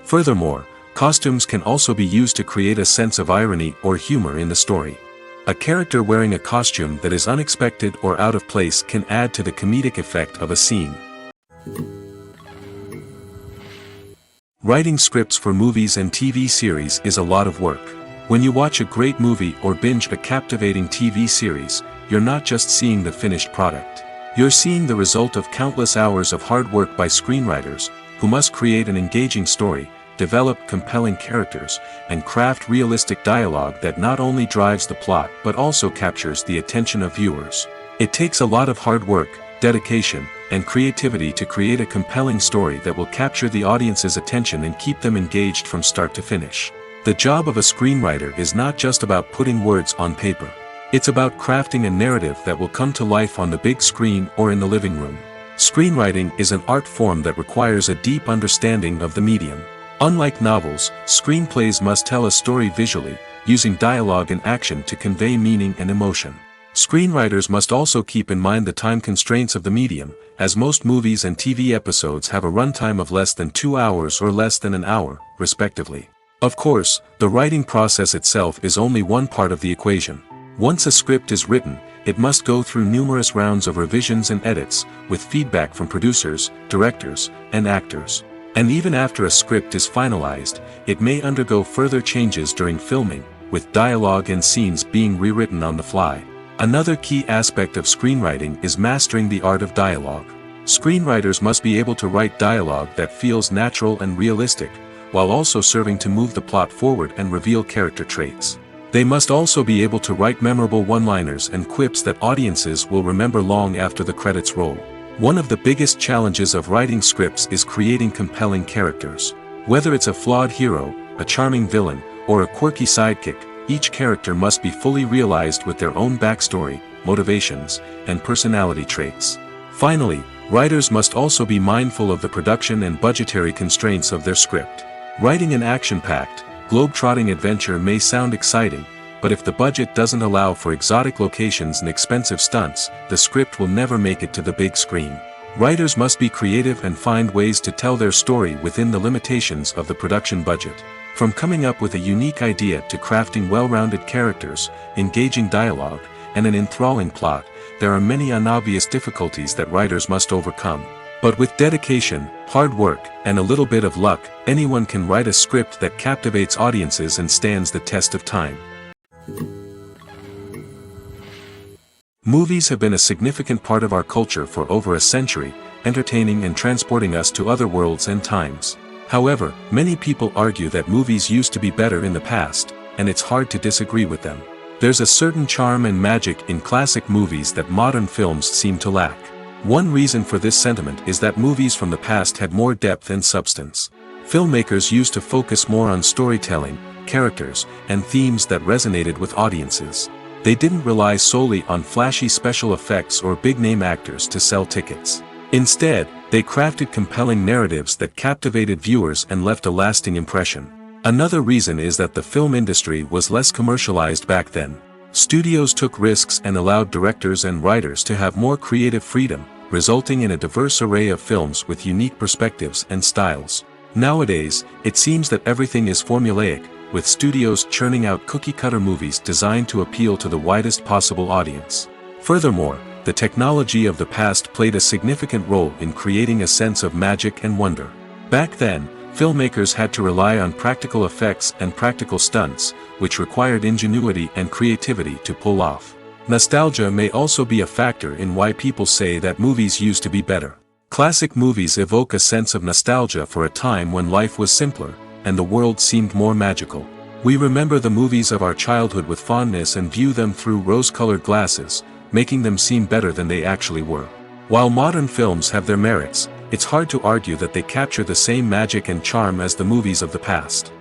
Furthermore, costumes can also be used to create a sense of irony or humor in the story. A character wearing a costume that is unexpected or out of place can add to the comedic effect of a scene. Writing scripts for movies and TV series is a lot of work. When you watch a great movie or binge a captivating TV series, you're not just seeing the finished product. You're seeing the result of countless hours of hard work by screenwriters, who must create an engaging story, develop compelling characters, and craft realistic dialogue that not only drives the plot but also captures the attention of viewers. It takes a lot of hard work, dedication, and creativity to create a compelling story that will capture the audience's attention and keep them engaged from start to finish. The job of a screenwriter is not just about putting words on paper. It's about crafting a narrative that will come to life on the big screen or in the living room. Screenwriting is an art form that requires a deep understanding of the medium. Unlike novels, screenplays must tell a story visually, using dialogue and action to convey meaning and emotion. Screenwriters must also keep in mind the time constraints of the medium, as most movies and TV episodes have a runtime of less than 2 hours or less than an hour, respectively. Of course, the writing process itself is only one part of the equation. Once a script is written, it must go through numerous rounds of revisions and edits, with feedback from producers, directors, and actors. And even after a script is finalized, it may undergo further changes during filming, with dialogue and scenes being rewritten on the fly. Another key aspect of screenwriting is mastering the art of dialogue. Screenwriters must be able to write dialogue that feels natural and realistic, while also serving to move the plot forward and reveal character traits. They must also be able to write memorable one-liners and quips that audiences will remember long after the credits roll. One of the biggest challenges of writing scripts is creating compelling characters. Whether it's a flawed hero, a charming villain, or a quirky sidekick, each character must be fully realized with their own backstory, motivations, and personality traits. Finally, writers must also be mindful of the production and budgetary constraints of their script. Writing an action-packed, globe-trotting adventure may sound exciting, but if the budget doesn't allow for exotic locations and expensive stunts, the script will never make it to the big screen. Writers must be creative and find ways to tell their story within the limitations of the production budget. From coming up with a unique idea to crafting well-rounded characters, engaging dialogue, and an enthralling plot, there are many unobvious difficulties that writers must overcome. But with dedication, hard work, and a little bit of luck, anyone can write a script that captivates audiences and stands the test of time. Movies have been a significant part of our culture for over a century, entertaining and transporting us to other worlds and times. However, many people argue that movies used to be better in the past, and it's hard to disagree with them. There's a certain charm and magic in classic movies that modern films seem to lack. One reason for this sentiment is that movies from the past had more depth and substance. Filmmakers used to focus more on storytelling, characters, and themes that resonated with audiences. They didn't rely solely on flashy special effects or big-name actors to sell tickets. Instead, they crafted compelling narratives that captivated viewers and left a lasting impression. Another reason is that the film industry was less commercialized back then. Studios took risks and allowed directors and writers to have more creative freedom, resulting in a diverse array of films with unique perspectives and styles. Nowadays, it seems that everything is formulaic, with studios churning out cookie-cutter movies designed to appeal to the widest possible audience. Furthermore, the technology of the past played a significant role in creating a sense of magic and wonder. Back then, filmmakers had to rely on practical effects and practical stunts, which required ingenuity and creativity to pull off. Nostalgia may also be a factor in why people say that movies used to be better. Classic movies evoke a sense of nostalgia for a time when life was simpler, and the world seemed more magical. We remember the movies of our childhood with fondness and view them through rose-colored glasses, making them seem better than they actually were. While modern films have their merits, it's hard to argue that they capture the same magic and charm as the movies of the past.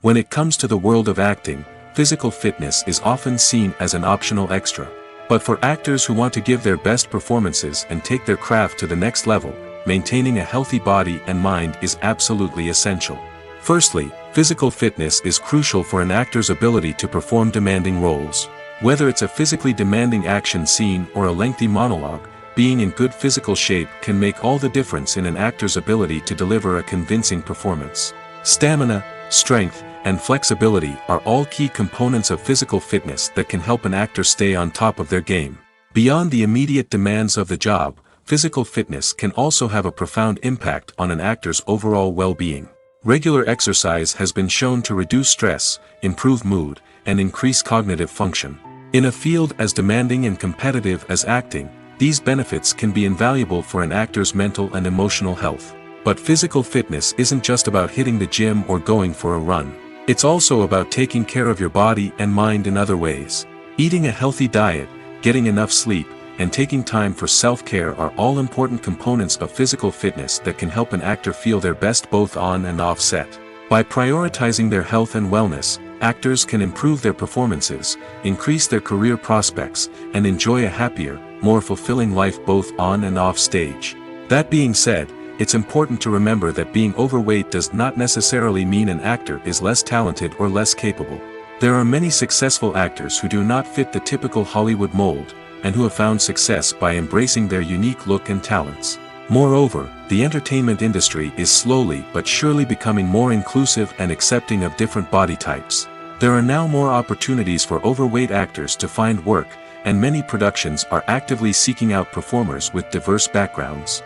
When it comes to the world of acting, physical fitness is often seen as an optional extra. But for actors who want to give their best performances and take their craft to the next level, maintaining a healthy body and mind is absolutely essential. Firstly, physical fitness is crucial for an actor's ability to perform demanding roles. Whether it's a physically demanding action scene or a lengthy monologue, being in good physical shape can make all the difference in an actor's ability to deliver a convincing performance. Stamina, strength, and flexibility are all key components of physical fitness that can help an actor stay on top of their game. Beyond the immediate demands of the job, physical fitness can also have a profound impact on an actor's overall well-being. Regular exercise has been shown to reduce stress, improve mood, and increase cognitive function. In a field as demanding and competitive as acting, these benefits can be invaluable for an actor's mental and emotional health. But physical fitness isn't just about hitting the gym or going for a run. It's also about taking care of your body and mind in other ways. Eating a healthy diet, getting enough sleep, and taking time for self-care are all important components of physical fitness that can help an actor feel their best both on and off set. By prioritizing their health and wellness, actors can improve their performances, increase their career prospects, and enjoy a happier, more fulfilling life both on and off stage. That being said, it's important to remember that being overweight does not necessarily mean an actor is less talented or less capable. There are many successful actors who do not fit the typical Hollywood mold, and who have found success by embracing their unique look and talents. Moreover, the entertainment industry is slowly but surely becoming more inclusive and accepting of different body types. There are now more opportunities for overweight actors to find work, and many productions are actively seeking out performers with diverse backgrounds.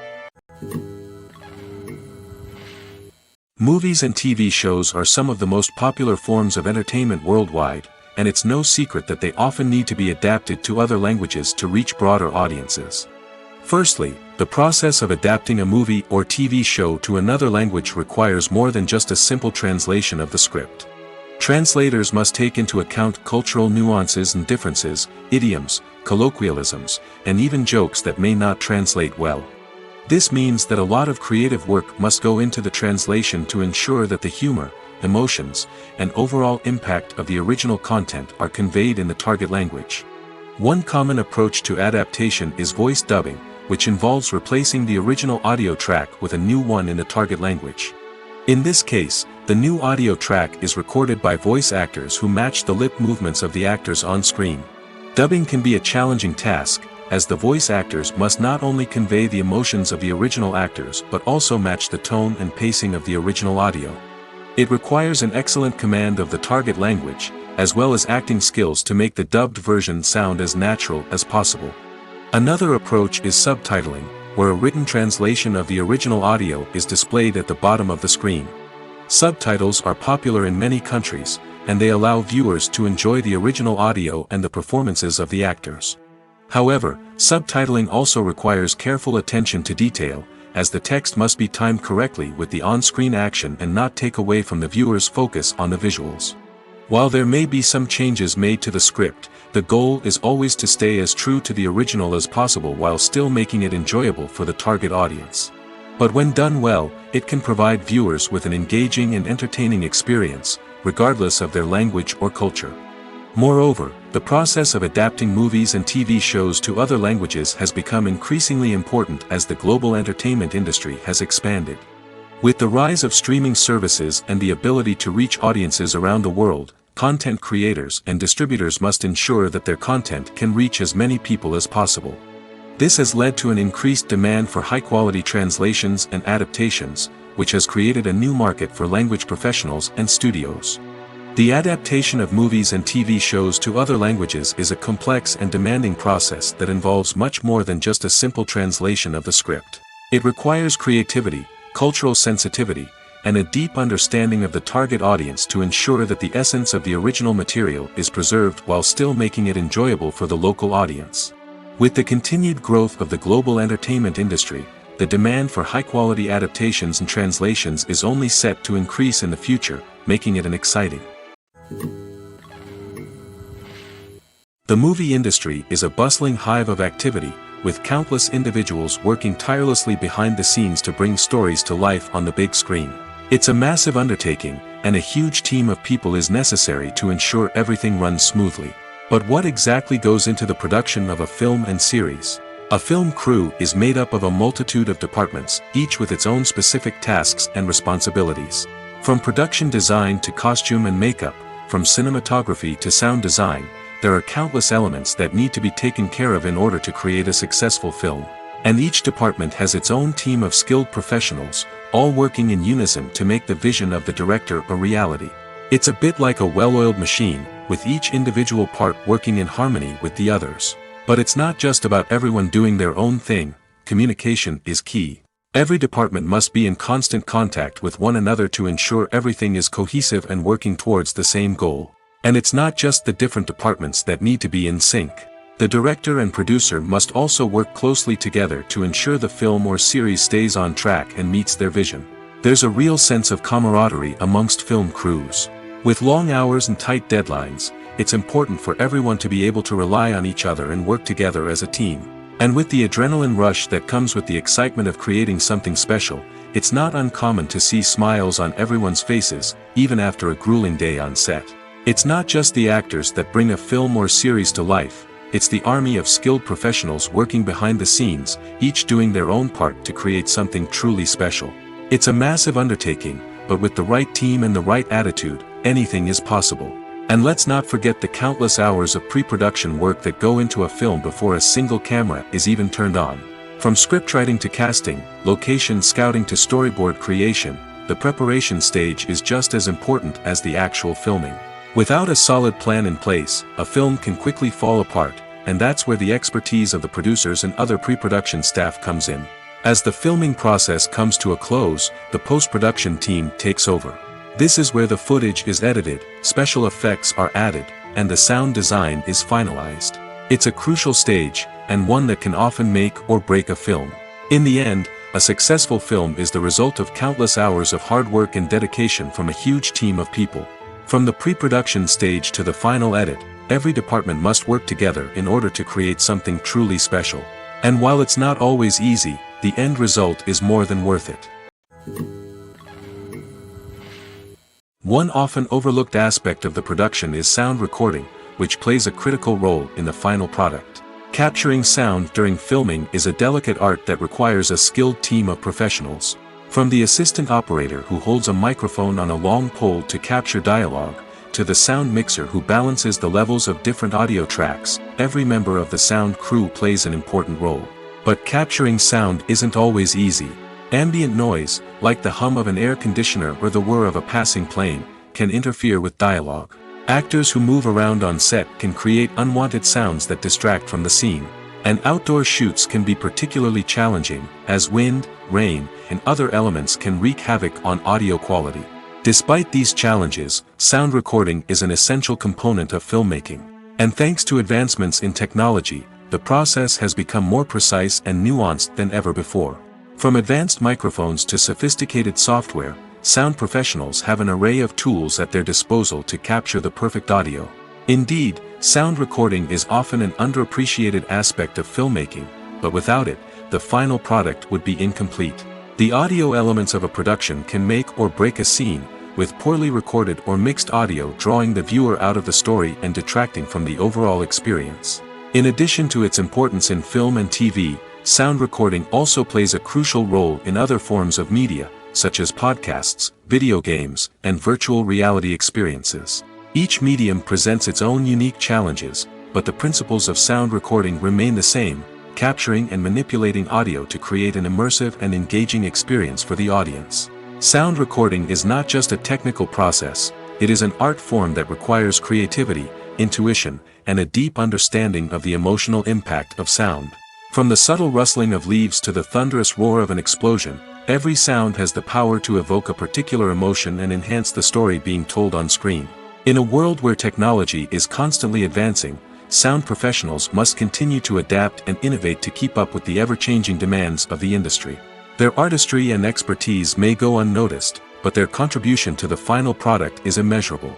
Movies and TV shows are some of the most popular forms of entertainment worldwide, and it's no secret that they often need to be adapted to other languages to reach broader audiences. Firstly, the process of adapting a movie or TV show to another language requires more than just a simple translation of the script. Translators must take into account cultural nuances and differences, idioms, colloquialisms, and even jokes that may not translate well. This means that a lot of creative work must go into the translation to ensure that the humor, emotions, and overall impact of the original content are conveyed in the target language. One common approach to adaptation is voice dubbing, which involves replacing the original audio track with a new one in the target language. In this case, the new audio track is recorded by voice actors who match the lip movements of the actors on screen. Dubbing can be a challenging task, as the voice actors must not only convey the emotions of the original actors but also match the tone and pacing of the original audio. It requires an excellent command of the target language, as well as acting skills to make the dubbed version sound as natural as possible. Another approach is subtitling, where a written translation of the original audio is displayed at the bottom of the screen. Subtitles are popular in many countries, and they allow viewers to enjoy the original audio and the performances of the actors. However, subtitling also requires careful attention to detail, as the text must be timed correctly with the on-screen action and not take away from the viewer's focus on the visuals. While there may be some changes made to the script, the goal is always to stay as true to the original as possible while still making it enjoyable for the target audience. But when done well, it can provide viewers with an engaging and entertaining experience, regardless of their language or culture. Moreover, the process of adapting movies and TV shows to other languages has become increasingly important as the global entertainment industry has expanded. With the rise of streaming services and the ability to reach audiences around the world, content creators and distributors must ensure that their content can reach as many people as possible. This has led to an increased demand for high-quality translations and adaptations, which has created a new market for language professionals and studios. The adaptation of movies and TV shows to other languages is a complex and demanding process that involves much more than just a simple translation of the script. It requires creativity, cultural sensitivity, and a deep understanding of the target audience to ensure that the essence of the original material is preserved while still making it enjoyable for the local audience. With the continued growth of the global entertainment industry, the demand for high-quality adaptations and translations is only set to increase in the future, making it an exciting. The movie industry is a bustling hive of activity, with countless individuals working tirelessly behind the scenes to bring stories to life on the big screen. It's a massive undertaking, and a huge team of people is necessary to ensure everything runs smoothly. But what exactly goes into the production of a film and series? A film crew is made up of a multitude of departments, each with its own specific tasks and responsibilities. From production design to costume and makeup, from cinematography to sound design, there are countless elements that need to be taken care of in order to create a successful film. And each department has its own team of skilled professionals, all working in unison to make the vision of the director a reality. It's a bit like a well-oiled machine, with each individual part working in harmony with the others. But it's not just about everyone doing their own thing, communication is key. Every department must be in constant contact with one another to ensure everything is cohesive and working towards the same goal. And it's not just the different departments that need to be in sync. The director and producer must also work closely together to ensure the film or series stays on track and meets their vision. There's a real sense of camaraderie amongst film crews. With long hours and tight deadlines, it's important for everyone to be able to rely on each other and work together as a team. And with the adrenaline rush that comes with the excitement of creating something special, it's not uncommon to see smiles on everyone's faces, even after a grueling day on set. It's not just the actors that bring a film or series to life, it's the army of skilled professionals working behind the scenes, each doing their own part to create something truly special. It's a massive undertaking, but with the right team and the right attitude, anything is possible. And let's not forget the countless hours of pre-production work that go into a film before a single camera is even turned on. From scriptwriting to casting, location scouting to storyboard creation, the preparation stage is just as important as the actual filming. Without a solid plan in place, a film can quickly fall apart, and that's where the expertise of the producers and other pre-production staff comes in. As the filming process comes to a close, the post-production team takes over. This is where the footage is edited, special effects are added, and the sound design is finalized. It's a crucial stage, and one that can often make or break a film. In the end, a successful film is the result of countless hours of hard work and dedication from a huge team of people. From the pre-production stage to the final edit, every department must work together in order to create something truly special. And while it's not always easy, the end result is more than worth it. One often overlooked aspect of the production is sound recording, which plays a critical role in the final product. Capturing sound during filming is a delicate art that requires a skilled team of professionals. From the assistant operator who holds a microphone on a long pole to capture dialogue, to the sound mixer who balances the levels of different audio tracks, every member of the sound crew plays an important role. But capturing sound isn't always easy. Ambient noise, like the hum of an air conditioner or the whir of a passing plane, can interfere with dialogue. Actors who move around on set can create unwanted sounds that distract from the scene. And outdoor shoots can be particularly challenging, as wind, rain, and other elements can wreak havoc on audio quality. Despite these challenges, sound recording is an essential component of filmmaking. And thanks to advancements in technology, the process has become more precise and nuanced than ever before. From advanced microphones to sophisticated software, sound professionals have an array of tools at their disposal to capture the perfect audio. Indeed, sound recording is often an underappreciated aspect of filmmaking, but without it, the final product would be incomplete. The audio elements of a production can make or break a scene, with poorly recorded or mixed audio drawing the viewer out of the story and detracting from the overall experience. In addition to its importance in film and TV, sound recording also plays a crucial role in other forms of media, such as podcasts, video games, and virtual reality experiences. Each medium presents its own unique challenges, but the principles of sound recording remain the same, capturing and manipulating audio to create an immersive and engaging experience for the audience. Sound recording is not just a technical process, it is an art form that requires creativity, intuition, and a deep understanding of the emotional impact of sound. From the subtle rustling of leaves to the thunderous roar of an explosion, every sound has the power to evoke a particular emotion and enhance the story being told on screen. In a world where technology is constantly advancing, sound professionals must continue to adapt and innovate to keep up with the ever-changing demands of the industry. Their artistry and expertise may go unnoticed, but their contribution to the final product is immeasurable.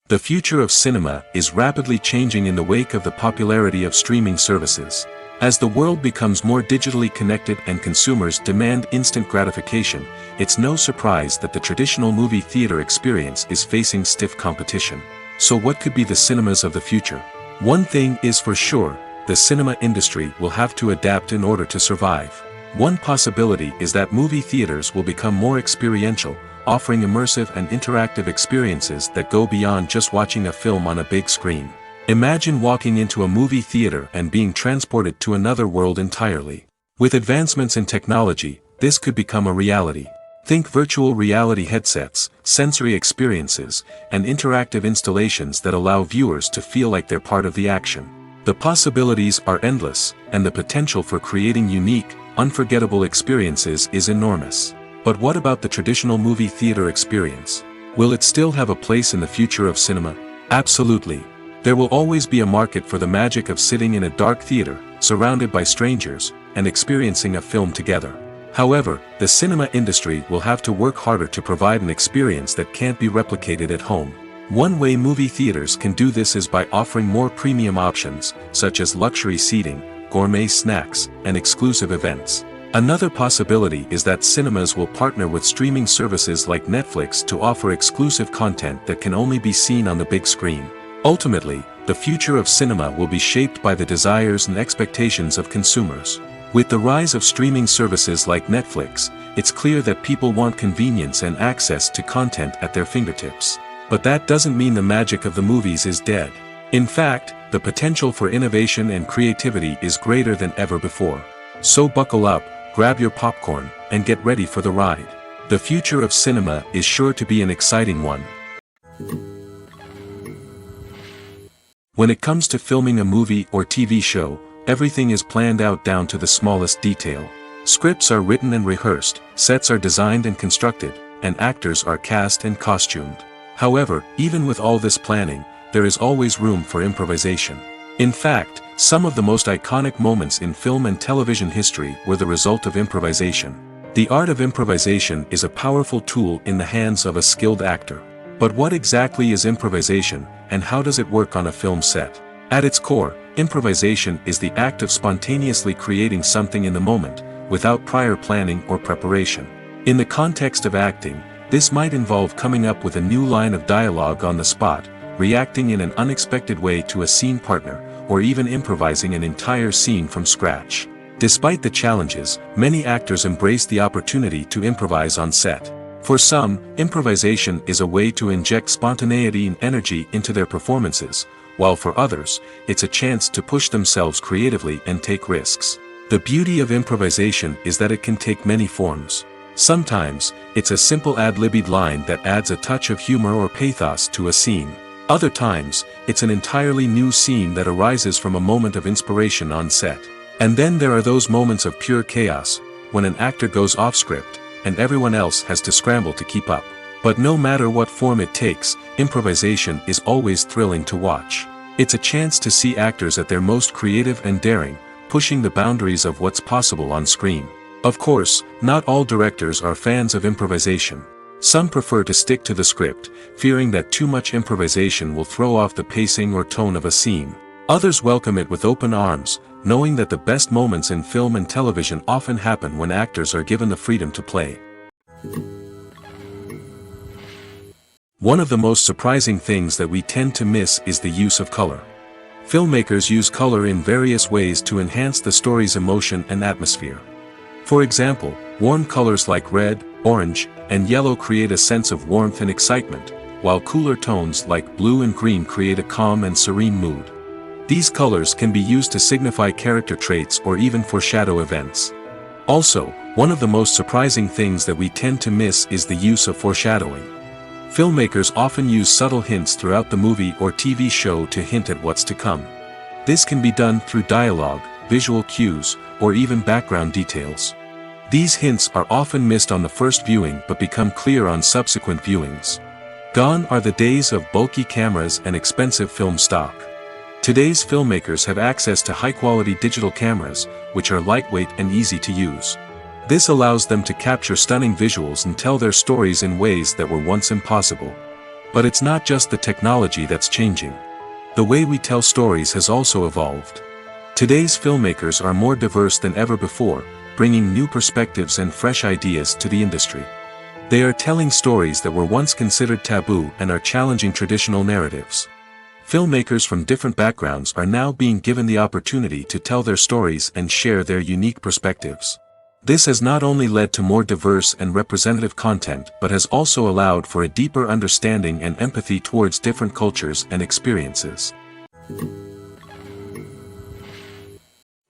The future of cinema is rapidly changing in the wake of the popularity of streaming services. As the world becomes more digitally connected and consumers demand instant gratification, it's no surprise that the traditional movie theater experience is facing stiff competition. So what could be the cinemas of the future? One thing is for sure, the cinema industry will have to adapt in order to survive. One possibility is that movie theaters will become more experiential, offering immersive and interactive experiences that go beyond just watching a film on a big screen. Imagine walking into a movie theater and being transported to another world entirely. With advancements in technology, this could become a reality. Think virtual reality headsets, sensory experiences, and interactive installations that allow viewers to feel like they're part of the action. The possibilities are endless, and the potential for creating unique, unforgettable experiences is enormous. But what about the traditional movie theater experience? Will it still have a place in the future of cinema? Absolutely. There will always be a market for the magic of sitting in a dark theater, surrounded by strangers, and experiencing a film together. However, the cinema industry will have to work harder to provide an experience that can't be replicated at home. One way movie theaters can do this is by offering more premium options, such as luxury seating, gourmet snacks, and exclusive events. Another possibility is that cinemas will partner with streaming services like Netflix to offer exclusive content that can only be seen on the big screen. Ultimately, the future of cinema will be shaped by the desires and expectations of consumers. With the rise of streaming services like Netflix, it's clear that people want convenience and access to content at their fingertips. But that doesn't mean the magic of the movies is dead. In fact, the potential for innovation and creativity is greater than ever before. So buckle up, grab your popcorn, and get ready for the ride. The future of cinema is sure to be an exciting one. When it comes to filming a movie or TV show, everything is planned out down to the smallest detail. Scripts are written and rehearsed, sets are designed and constructed, and actors are cast and costumed. However, even with all this planning, there is always room for improvisation. In fact, some of the most iconic moments in film and television history were the result of improvisation. The art of improvisation is a powerful tool in the hands of a skilled actor. But what exactly is improvisation, and how does it work on a film set? At its core, improvisation is the act of spontaneously creating something in the moment, without prior planning or preparation. In the context of acting, this might involve coming up with a new line of dialogue on the spot, reacting in an unexpected way to a scene partner, or even improvising an entire scene from scratch. Despite the challenges, many actors embrace the opportunity to improvise on set. For some, improvisation is a way to inject spontaneity and energy into their performances, while for others, it's a chance to push themselves creatively and take risks. The beauty of improvisation is that it can take many forms. Sometimes, it's a simple ad-libbed line that adds a touch of humor or pathos to a scene. Other times, it's an entirely new scene that arises from a moment of inspiration on set. And then there are those moments of pure chaos, when an actor goes off script, and everyone else has to scramble to keep up. But no matter what form it takes, improvisation is always thrilling to watch. It's a chance to see actors at their most creative and daring, pushing the boundaries of what's possible on screen. Of course, not all directors are fans of improvisation. Some prefer to stick to the script, fearing that too much improvisation will throw off the pacing or tone of a scene. Others welcome it with open arms, knowing that the best moments in film and television often happen when actors are given the freedom to play. One of the most surprising things that we tend to miss is the use of color. Filmmakers use color in various ways to enhance the story's emotion and atmosphere. For example, warm colors like red, orange, and yellow create a sense of warmth and excitement, while cooler tones like blue and green create a calm and serene mood. These colors can be used to signify character traits or even foreshadow events. Also, one of the most surprising things that we tend to miss is the use of foreshadowing. Filmmakers often use subtle hints throughout the movie or TV show to hint at what's to come. This can be done through dialogue, visual cues, or even background details. These hints are often missed on the first viewing but become clear on subsequent viewings. Gone are the days of bulky cameras and expensive film stock. Today's filmmakers have access to high-quality digital cameras, which are lightweight and easy to use. This allows them to capture stunning visuals and tell their stories in ways that were once impossible. But it's not just the technology that's changing. The way we tell stories has also evolved. Today's filmmakers are more diverse than ever before, bringing new perspectives and fresh ideas to the industry. They are telling stories that were once considered taboo and are challenging traditional narratives. Filmmakers from different backgrounds are now being given the opportunity to tell their stories and share their unique perspectives. This has not only led to more diverse and representative content but has also allowed for a deeper understanding and empathy towards different cultures and experiences.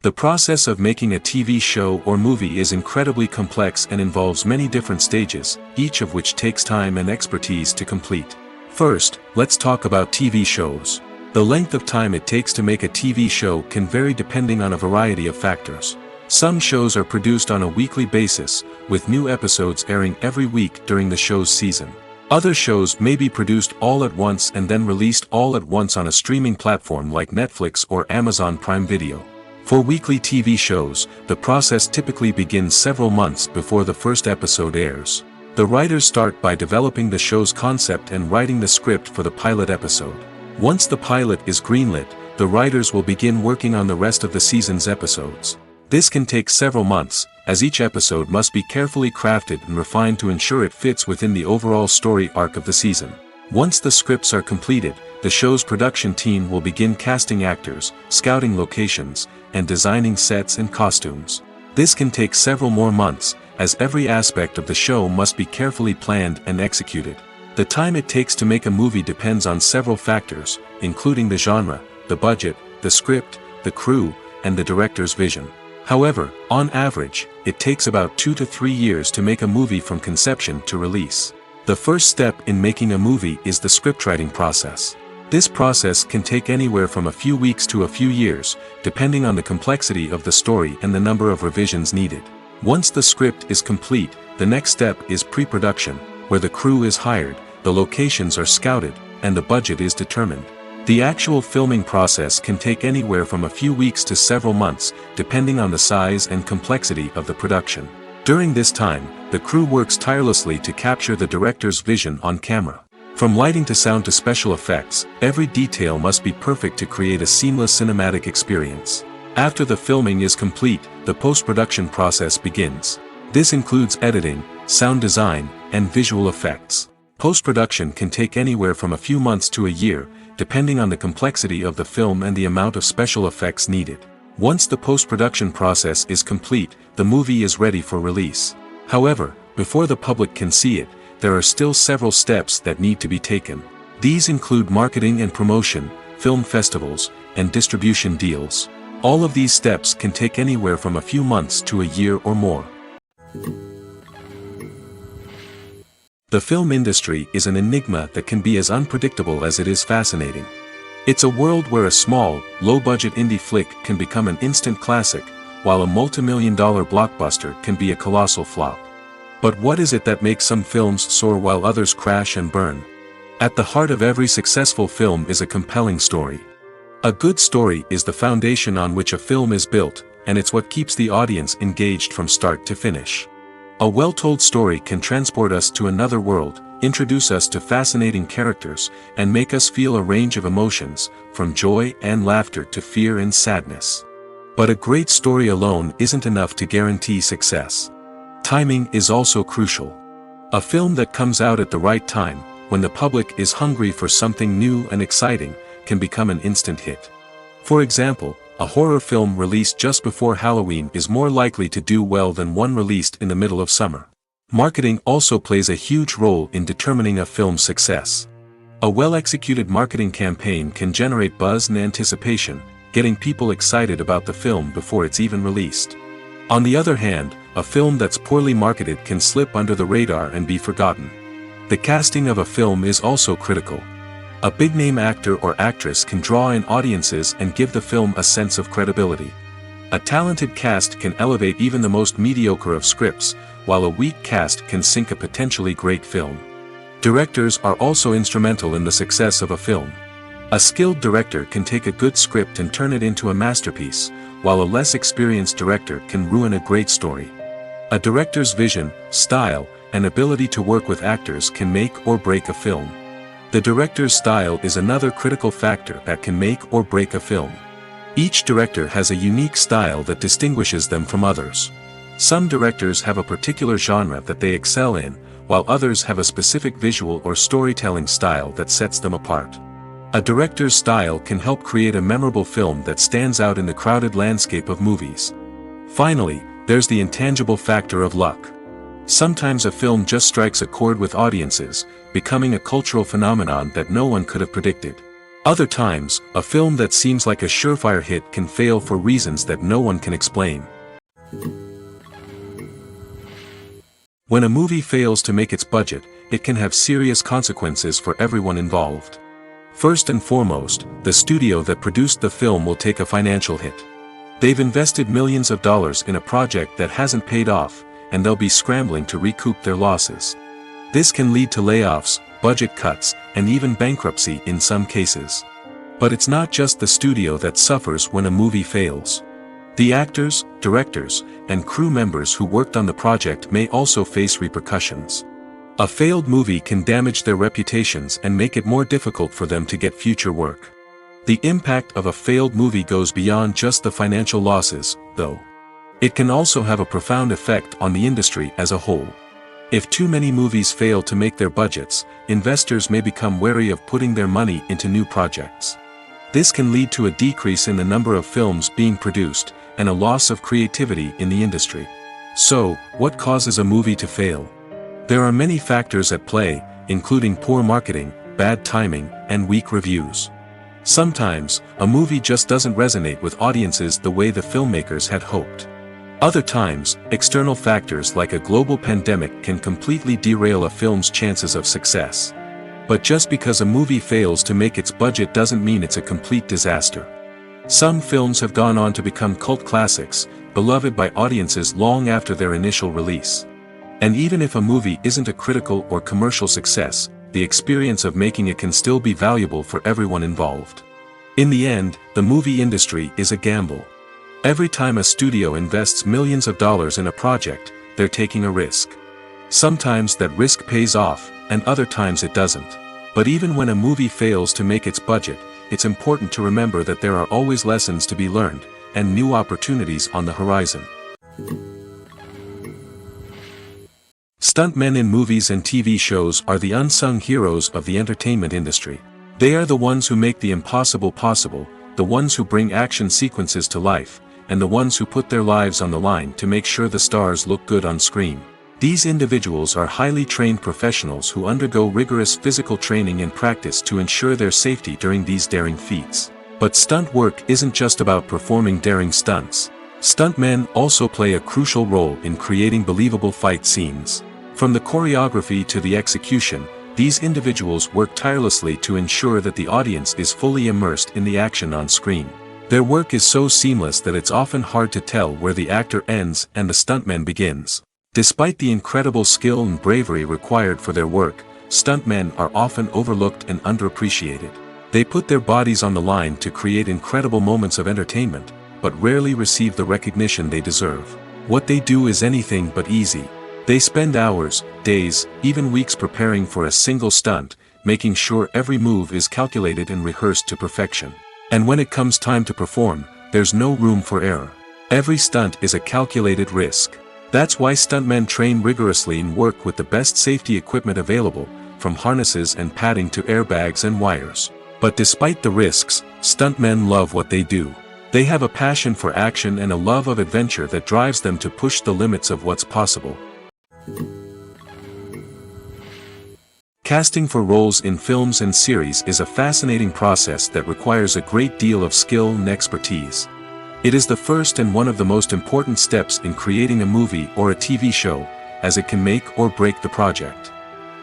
The process of making a TV show or movie is incredibly complex and involves many different stages, each of which takes time and expertise to complete. First, let's talk about TV shows. The The length of time it takes to make a TV show can vary depending on a variety of factors. Some shows are produced on a weekly basis, with new episodes airing every week during the show's season. Other shows may be produced all at once and then released all at once on a streaming platform like Netflix or Amazon Prime Video. For weekly TV shows, the process typically begins several months before the first episode airs. The writers start by developing the show's concept and writing the script for the pilot episode. Once the pilot is greenlit, the writers will begin working on the rest of the season's episodes. This can take several months, as each episode must be carefully crafted and refined to ensure it fits within the overall story arc of the season. Once the scripts are completed, the show's production team will begin casting actors, scouting locations, and designing sets and costumes. This can take several more months, as every aspect of the show must be carefully planned and executed. The time it takes to make a movie depends on several factors, including the genre, the budget, the script, the crew, and the director's vision. However, on average, it takes about 2 to 3 years to make a movie from conception to release. The first step in making a movie is the scriptwriting process. This process can take anywhere from a few weeks to a few years, depending on the complexity of the story and the number of revisions needed. Once the script is complete, the next step is pre-production, where the crew is hired, the locations are scouted, and the budget is determined. The actual filming process can take anywhere from a few weeks to several months, depending on the size and complexity of the production. During this time, the crew works tirelessly to capture the director's vision on camera. From lighting to sound to special effects, every detail must be perfect to create a seamless cinematic experience. After the filming is complete, the post-production process begins. This includes editing, sound design, and visual effects. Post-production can take anywhere from a few months to a year, depending on the complexity of the film and the amount of special effects needed. Once the post-production process is complete, the movie is ready for release. However, before the public can see it, there are still several steps that need to be taken. These include marketing and promotion, film festivals, and distribution deals. All of these steps can take anywhere from a few months to a year or more. The film industry is an enigma that can be as unpredictable as it is fascinating. It's a world where a small, low-budget indie flick can become an instant classic, while a multi-million-dollar blockbuster can be a colossal flop. But what is it that makes some films soar while others crash and burn? At the heart of every successful film is a compelling story. A good story is the foundation on which a film is built, and it's what keeps the audience engaged from start to finish. A well-told story can transport us to another world, introduce us to fascinating characters, and make us feel a range of emotions, from joy and laughter to fear and sadness. But a great story alone isn't enough to guarantee success. Timing is also crucial. A film that comes out at the right time, when the public is hungry for something new and exciting, can become an instant hit. For example, a horror film released just before Halloween is more likely to do well than one released in the middle of summer. Marketing also plays a huge role in determining a film's success. A well-executed marketing campaign can generate buzz and anticipation, getting people excited about the film before it's even released. On the other hand, a film that's poorly marketed can slip under the radar and be forgotten. The casting of a film is also critical. A big-name actor or actress can draw in audiences and give the film a sense of credibility. A talented cast can elevate even the most mediocre of scripts, while a weak cast can sink a potentially great film. Directors are also instrumental in the success of a film. A skilled director can take a good script and turn it into a masterpiece, while a less experienced director can ruin a great story. A director's vision, style, and ability to work with actors can make or break a film. The director's style is another critical factor that can make or break a film. Each director has a unique style that distinguishes them from others. Some directors have a particular genre that they excel in, while others have a specific visual or storytelling style that sets them apart. A director's style can help create a memorable film that stands out in the crowded landscape of movies. Finally, there's the intangible factor of luck. Sometimes a film just strikes a chord with audiences, becoming a cultural phenomenon that no one could have predicted. Other times, a film that seems like a surefire hit can fail for reasons that no one can explain. When a movie fails to make its budget, it can have serious consequences for everyone involved. First and foremost, the studio that produced the film will take a financial hit. They've invested millions of dollars in a project that hasn't paid off, and they'll be scrambling to recoup their losses. This can lead to layoffs, budget cuts, and even bankruptcy in some cases. But it's not just the studio that suffers when a movie fails. The actors, directors, and crew members who worked on the project may also face repercussions. A failed movie can damage their reputations and make it more difficult for them to get future work. The impact of a failed movie goes beyond just the financial losses, though. It can also have a profound effect on the industry as a whole. If too many movies fail to make their budgets, investors may become wary of putting their money into new projects. This can lead to a decrease in the number of films being produced, and a loss of creativity in the industry. So, what causes a movie to fail? There are many factors at play, including poor marketing, bad timing, and weak reviews. Sometimes, a movie just doesn't resonate with audiences the way the filmmakers had hoped. Other times, external factors like a global pandemic can completely derail a film's chances of success. But just because a movie fails to make its budget doesn't mean it's a complete disaster. Some films have gone on to become cult classics, beloved by audiences long after their initial release. And even if a movie isn't a critical or commercial success, the experience of making it can still be valuable for everyone involved. In the end, the movie industry is a gamble. Every time a studio invests millions of dollars in a project, they're taking a risk. Sometimes that risk pays off, and other times it doesn't. But even when a movie fails to make its budget, it's important to remember that there are always lessons to be learned, and new opportunities on the horizon. Stuntmen in movies and TV shows are the unsung heroes of the entertainment industry. They are the ones who make the impossible possible, the ones who bring action sequences to life, and the ones who put their lives on the line to make sure the stars look good on screen. These individuals are highly trained professionals who undergo rigorous physical training and practice to ensure their safety during these daring feats. But stunt work isn't just about performing daring stunts. Stuntmen also play a crucial role in creating believable fight scenes. From the choreography to the execution, these individuals work tirelessly to ensure that the audience is fully immersed in the action on screen. Their work is so seamless that it's often hard to tell where the actor ends and the stuntman begins. Despite the incredible skill and bravery required for their work, stuntmen are often overlooked and underappreciated. They put their bodies on the line to create incredible moments of entertainment, but rarely receive the recognition they deserve. What they do is anything but easy. They spend hours, days, even weeks preparing for a single stunt, making sure every move is calculated and rehearsed to perfection. And when it comes time to perform, there's no room for error. Every stunt is a calculated risk. That's why stuntmen train rigorously and work with the best safety equipment available, from harnesses and padding to airbags and wires. But despite the risks, stuntmen love what they do. They have a passion for action and a love of adventure that drives them to push the limits of what's possible. Casting for roles in films and series is a fascinating process that requires a great deal of skill and expertise. It is the first and one of the most important steps in creating a movie or a TV show, as it can make or break the project.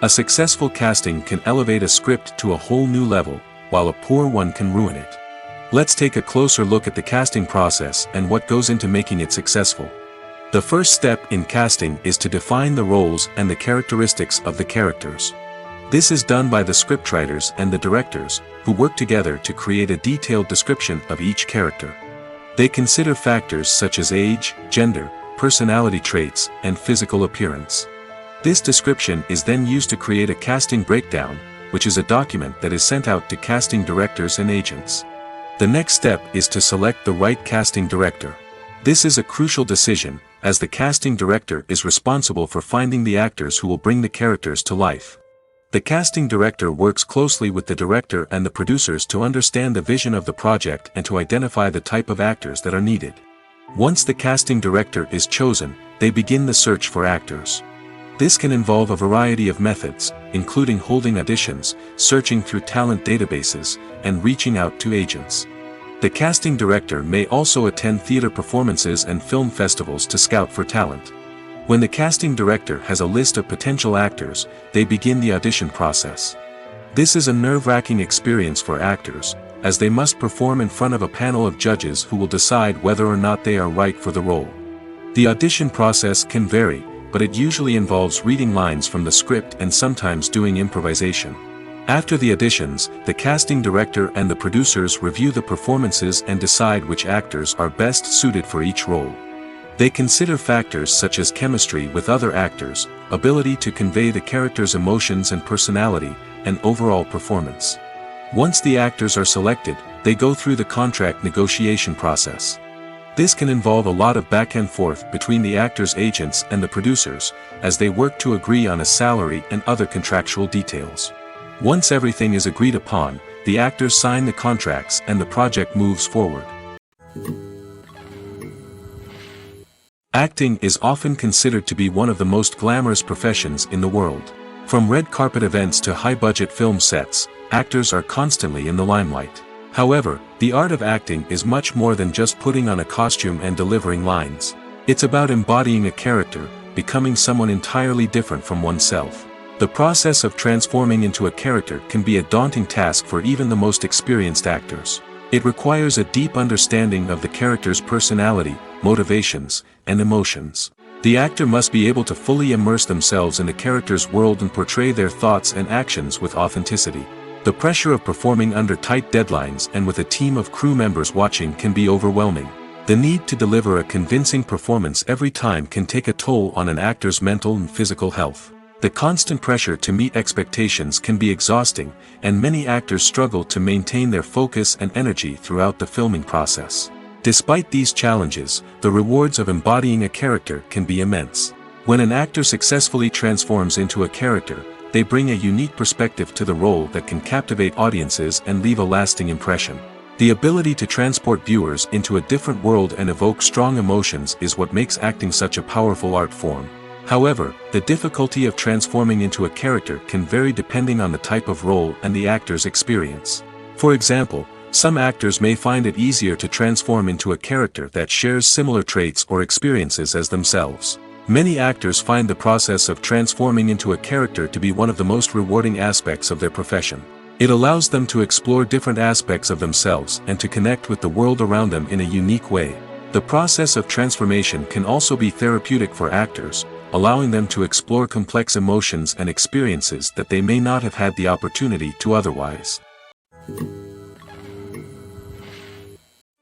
A successful casting can elevate a script to a whole new level, while a poor one can ruin it. Let's take a closer look at the casting process and what goes into making it successful. The first step in casting is to define the roles and the characteristics of the characters. This is done by the scriptwriters and the directors, who work together to create a detailed description of each character. They consider factors such as age, gender, personality traits, and physical appearance. This description is then used to create a casting breakdown, which is a document that is sent out to casting directors and agents. The next step is to select the right casting director. This is a crucial decision, as the casting director is responsible for finding the actors who will bring the characters to life. The casting director works closely with the director and the producers to understand the vision of the project and to identify the type of actors that are needed. Once the casting director is chosen, they begin the search for actors. This can involve a variety of methods, including holding auditions, searching through talent databases, and reaching out to agents. The casting director may also attend theater performances and film festivals to scout for talent. When the casting director has a list of potential actors, they begin the audition process. This is a nerve-wracking experience for actors, as they must perform in front of a panel of judges who will decide whether or not they are right for the role. The audition process can vary, but it usually involves reading lines from the script and sometimes doing improvisation. After the auditions, the casting director and the producers review the performances and decide which actors are best suited for each role. They consider factors such as chemistry with other actors, ability to convey the character's emotions and personality, and overall performance. Once the actors are selected, they go through the contract negotiation process. This can involve a lot of back and forth between the actors' agents and the producers, as they work to agree on a salary and other contractual details. Once everything is agreed upon, the actors sign the contracts and the project moves forward. Acting is often considered to be one of the most glamorous professions in the world. From red carpet events to high-budget film sets, actors are constantly in the limelight. However, the art of acting is much more than just putting on a costume and delivering lines. It's about embodying a character, becoming someone entirely different from oneself. The process of transforming into a character can be a daunting task for even the most experienced actors. It requires a deep understanding of the character's personality, motivations, and emotions. The actor must be able to fully immerse themselves in the character's world and portray their thoughts and actions with authenticity. The pressure of performing under tight deadlines and with a team of crew members watching can be overwhelming. The need to deliver a convincing performance every time can take a toll on an actor's mental and physical health. The constant pressure to meet expectations can be exhausting, and many actors struggle to maintain their focus and energy throughout the filming process. Despite these challenges, the rewards of embodying a character can be immense. When an actor successfully transforms into a character, they bring a unique perspective to the role that can captivate audiences and leave a lasting impression. The ability to transport viewers into a different world and evoke strong emotions is what makes acting such a powerful art form. However, the difficulty of transforming into a character can vary depending on the type of role and the actor's experience. For example, some actors may find it easier to transform into a character that shares similar traits or experiences as themselves. Many actors find the process of transforming into a character to be one of the most rewarding aspects of their profession. It allows them to explore different aspects of themselves and to connect with the world around them in a unique way. The process of transformation can also be therapeutic for actors, allowing them to explore complex emotions and experiences that they may not have had the opportunity to otherwise.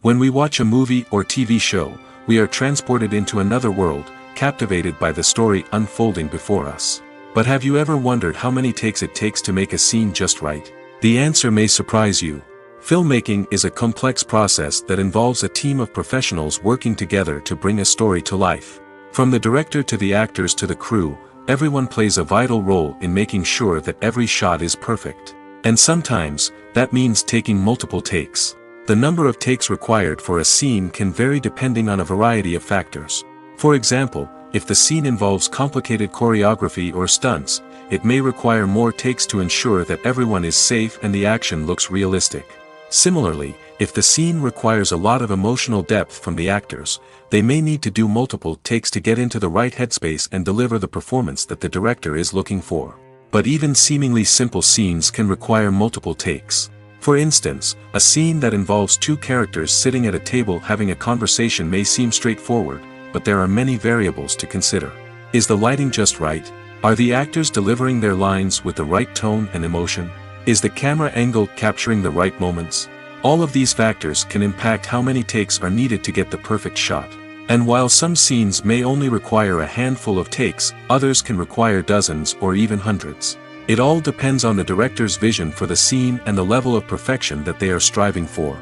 When we watch a movie or TV show, we are transported into another world, captivated by the story unfolding before us. But have you ever wondered how many takes it takes to make a scene just right? The answer may surprise you. Filmmaking is a complex process that involves a team of professionals working together to bring a story to life. From the director to the actors to the crew, everyone plays a vital role in making sure that every shot is perfect. And sometimes, that means taking multiple takes. The number of takes required for a scene can vary depending on a variety of factors. For example, if the scene involves complicated choreography or stunts, it may require more takes to ensure that everyone is safe and the action looks realistic. Similarly, if the scene requires a lot of emotional depth from the actors, they may need to do multiple takes to get into the right headspace and deliver the performance that the director is looking for. But even seemingly simple scenes can require multiple takes. For instance, a scene that involves two characters sitting at a table having a conversation may seem straightforward, but there are many variables to consider. Is the lighting just right? Are the actors delivering their lines with the right tone and emotion? Is the camera angle capturing the right moments? All of these factors can impact how many takes are needed to get the perfect shot. And while some scenes may only require a handful of takes, others can require dozens or even hundreds. It all depends on the director's vision for the scene and the level of perfection that they are striving for.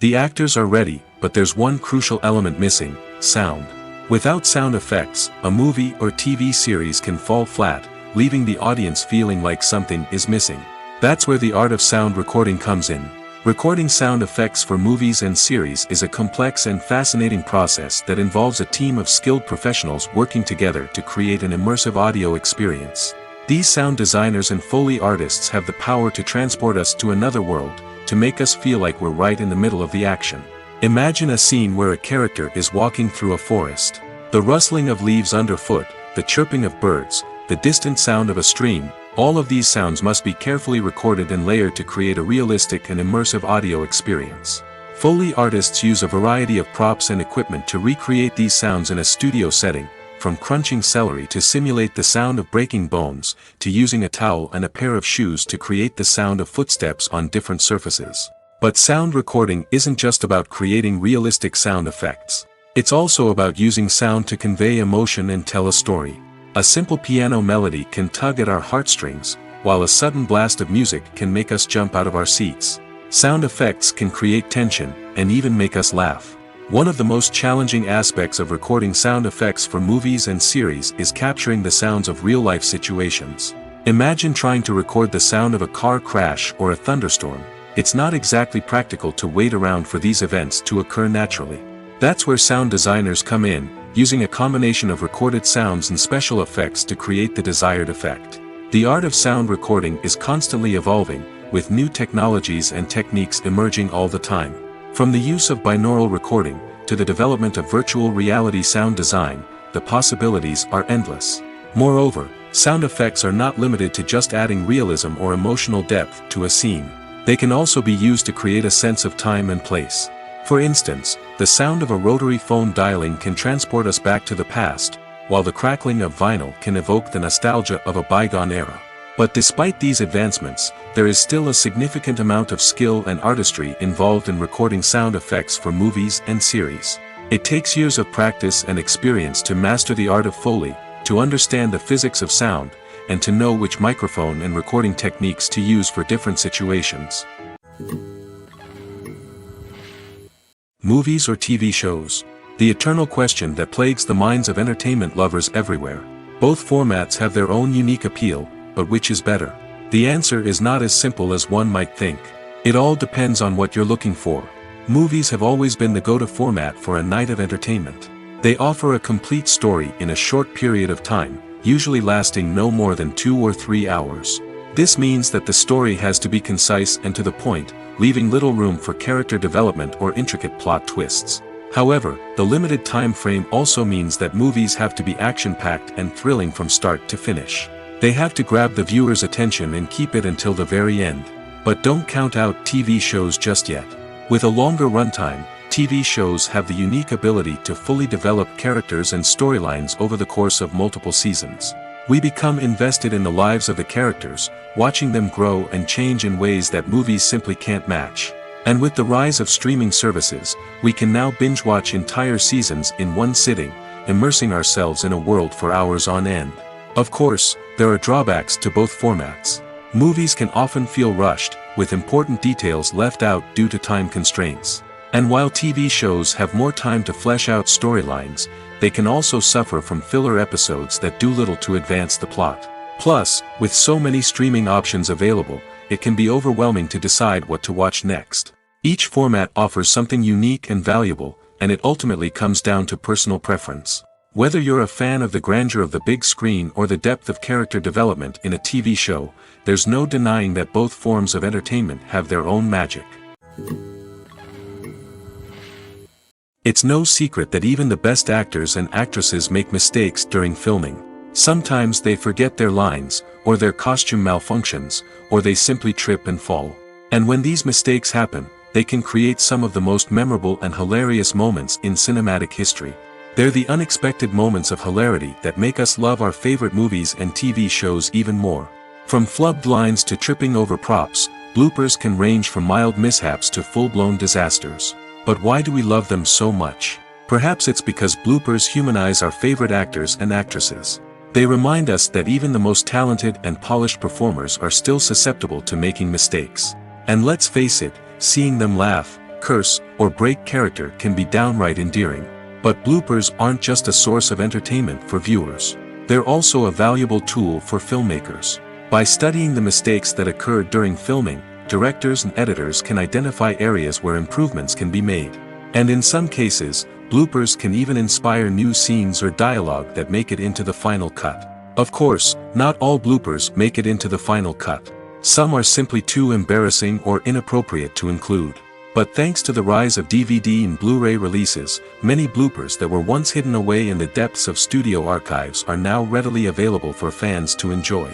The actors are ready, but there's one crucial element missing: sound. Without sound effects, a movie or TV series can fall flat, leaving the audience feeling like something is missing. That's where the art of sound recording comes in. Recording sound effects for movies and series is a complex and fascinating process that involves a team of skilled professionals working together to create an immersive audio experience. These sound designers and Foley artists have the power to transport us to another world, to make us feel like we're right in the middle of the action. Imagine a scene where a character is walking through a forest. The rustling of leaves underfoot, the chirping of birds, the distant sound of a stream, all of these sounds must be carefully recorded and layered to create a realistic and immersive audio experience. Foley artists use a variety of props and equipment to recreate these sounds in a studio setting, from crunching celery to simulate the sound of breaking bones, to using a towel and a pair of shoes to create the sound of footsteps on different surfaces. But sound recording isn't just about creating realistic sound effects. It's also about using sound to convey emotion and tell a story. A simple piano melody can tug at our heartstrings, while a sudden blast of music can make us jump out of our seats. Sound effects can create tension, and even make us laugh. One of the most challenging aspects of recording sound effects for movies and series is capturing the sounds of real-life situations. Imagine trying to record the sound of a car crash or a thunderstorm. It's not exactly practical to wait around for these events to occur naturally. That's where sound designers come in, using a combination of recorded sounds and special effects to create the desired effect. The art of sound recording is constantly evolving, with new technologies and techniques emerging all the time. From the use of binaural recording, to the development of virtual reality sound design, the possibilities are endless. Moreover, sound effects are not limited to just adding realism or emotional depth to a scene. They can also be used to create a sense of time and place. For instance, the sound of a rotary phone dialing can transport us back to the past, while the crackling of vinyl can evoke the nostalgia of a bygone era. But despite these advancements, there is still a significant amount of skill and artistry involved in recording sound effects for movies and series. It takes years of practice and experience to master the art of Foley, to understand the physics of sound, and to know which microphone and recording techniques to use for different situations. Movies or TV shows? The eternal question that plagues the minds of entertainment lovers everywhere. Both formats have their own unique appeal, but which is better? The answer is not as simple as one might think. It all depends on what you're looking for. Movies have always been the go-to format for a night of entertainment. They offer a complete story in a short period of time, usually lasting no more than 2 or 3 hours. This means that the story has to be concise and to the point, leaving little room for character development or intricate plot twists. However, the limited time frame also means that movies have to be action-packed and thrilling from start to finish. They have to grab the viewer's attention and keep it until the very end. But don't count out TV shows just yet. With a longer runtime, TV shows have the unique ability to fully develop characters and storylines over the course of multiple seasons. We become invested in the lives of the characters, watching them grow and change in ways that movies simply can't match. And with the rise of streaming services, we can now binge-watch entire seasons in one sitting, immersing ourselves in a world for hours on end. Of course, there are drawbacks to both formats. Movies can often feel rushed, with important details left out due to time constraints. And while TV shows have more time to flesh out storylines, they can also suffer from filler episodes that do little to advance the plot. Plus, with so many streaming options available, it can be overwhelming to decide what to watch next. Each format offers something unique and valuable, and it ultimately comes down to personal preference. Whether you're a fan of the grandeur of the big screen or the depth of character development in a TV show, there's no denying that both forms of entertainment have their own magic. It's no secret that even the best actors and actresses make mistakes during filming. Sometimes they forget their lines, or their costume malfunctions, or they simply trip and fall. And when these mistakes happen, they can create some of the most memorable and hilarious moments in cinematic history. They're the unexpected moments of hilarity that make us love our favorite movies and TV shows even more. From flubbed lines to tripping over props, bloopers can range from mild mishaps to full-blown disasters. But why do we love them so much? Perhaps it's because bloopers humanize our favorite actors and actresses. They remind us that even the most talented and polished performers are still susceptible to making mistakes. And let's face it, seeing them laugh, curse, or break character can be downright endearing. But bloopers aren't just a source of entertainment for viewers. They're also a valuable tool for filmmakers. By studying the mistakes that occurred during filming, directors and editors can identify areas where improvements can be made. And in some cases, bloopers can even inspire new scenes or dialogue that make it into the final cut. Of course, not all bloopers make it into the final cut. Some are simply too embarrassing or inappropriate to include. But thanks to the rise of DVD and Blu-ray releases, many bloopers that were once hidden away in the depths of studio archives are now readily available for fans to enjoy.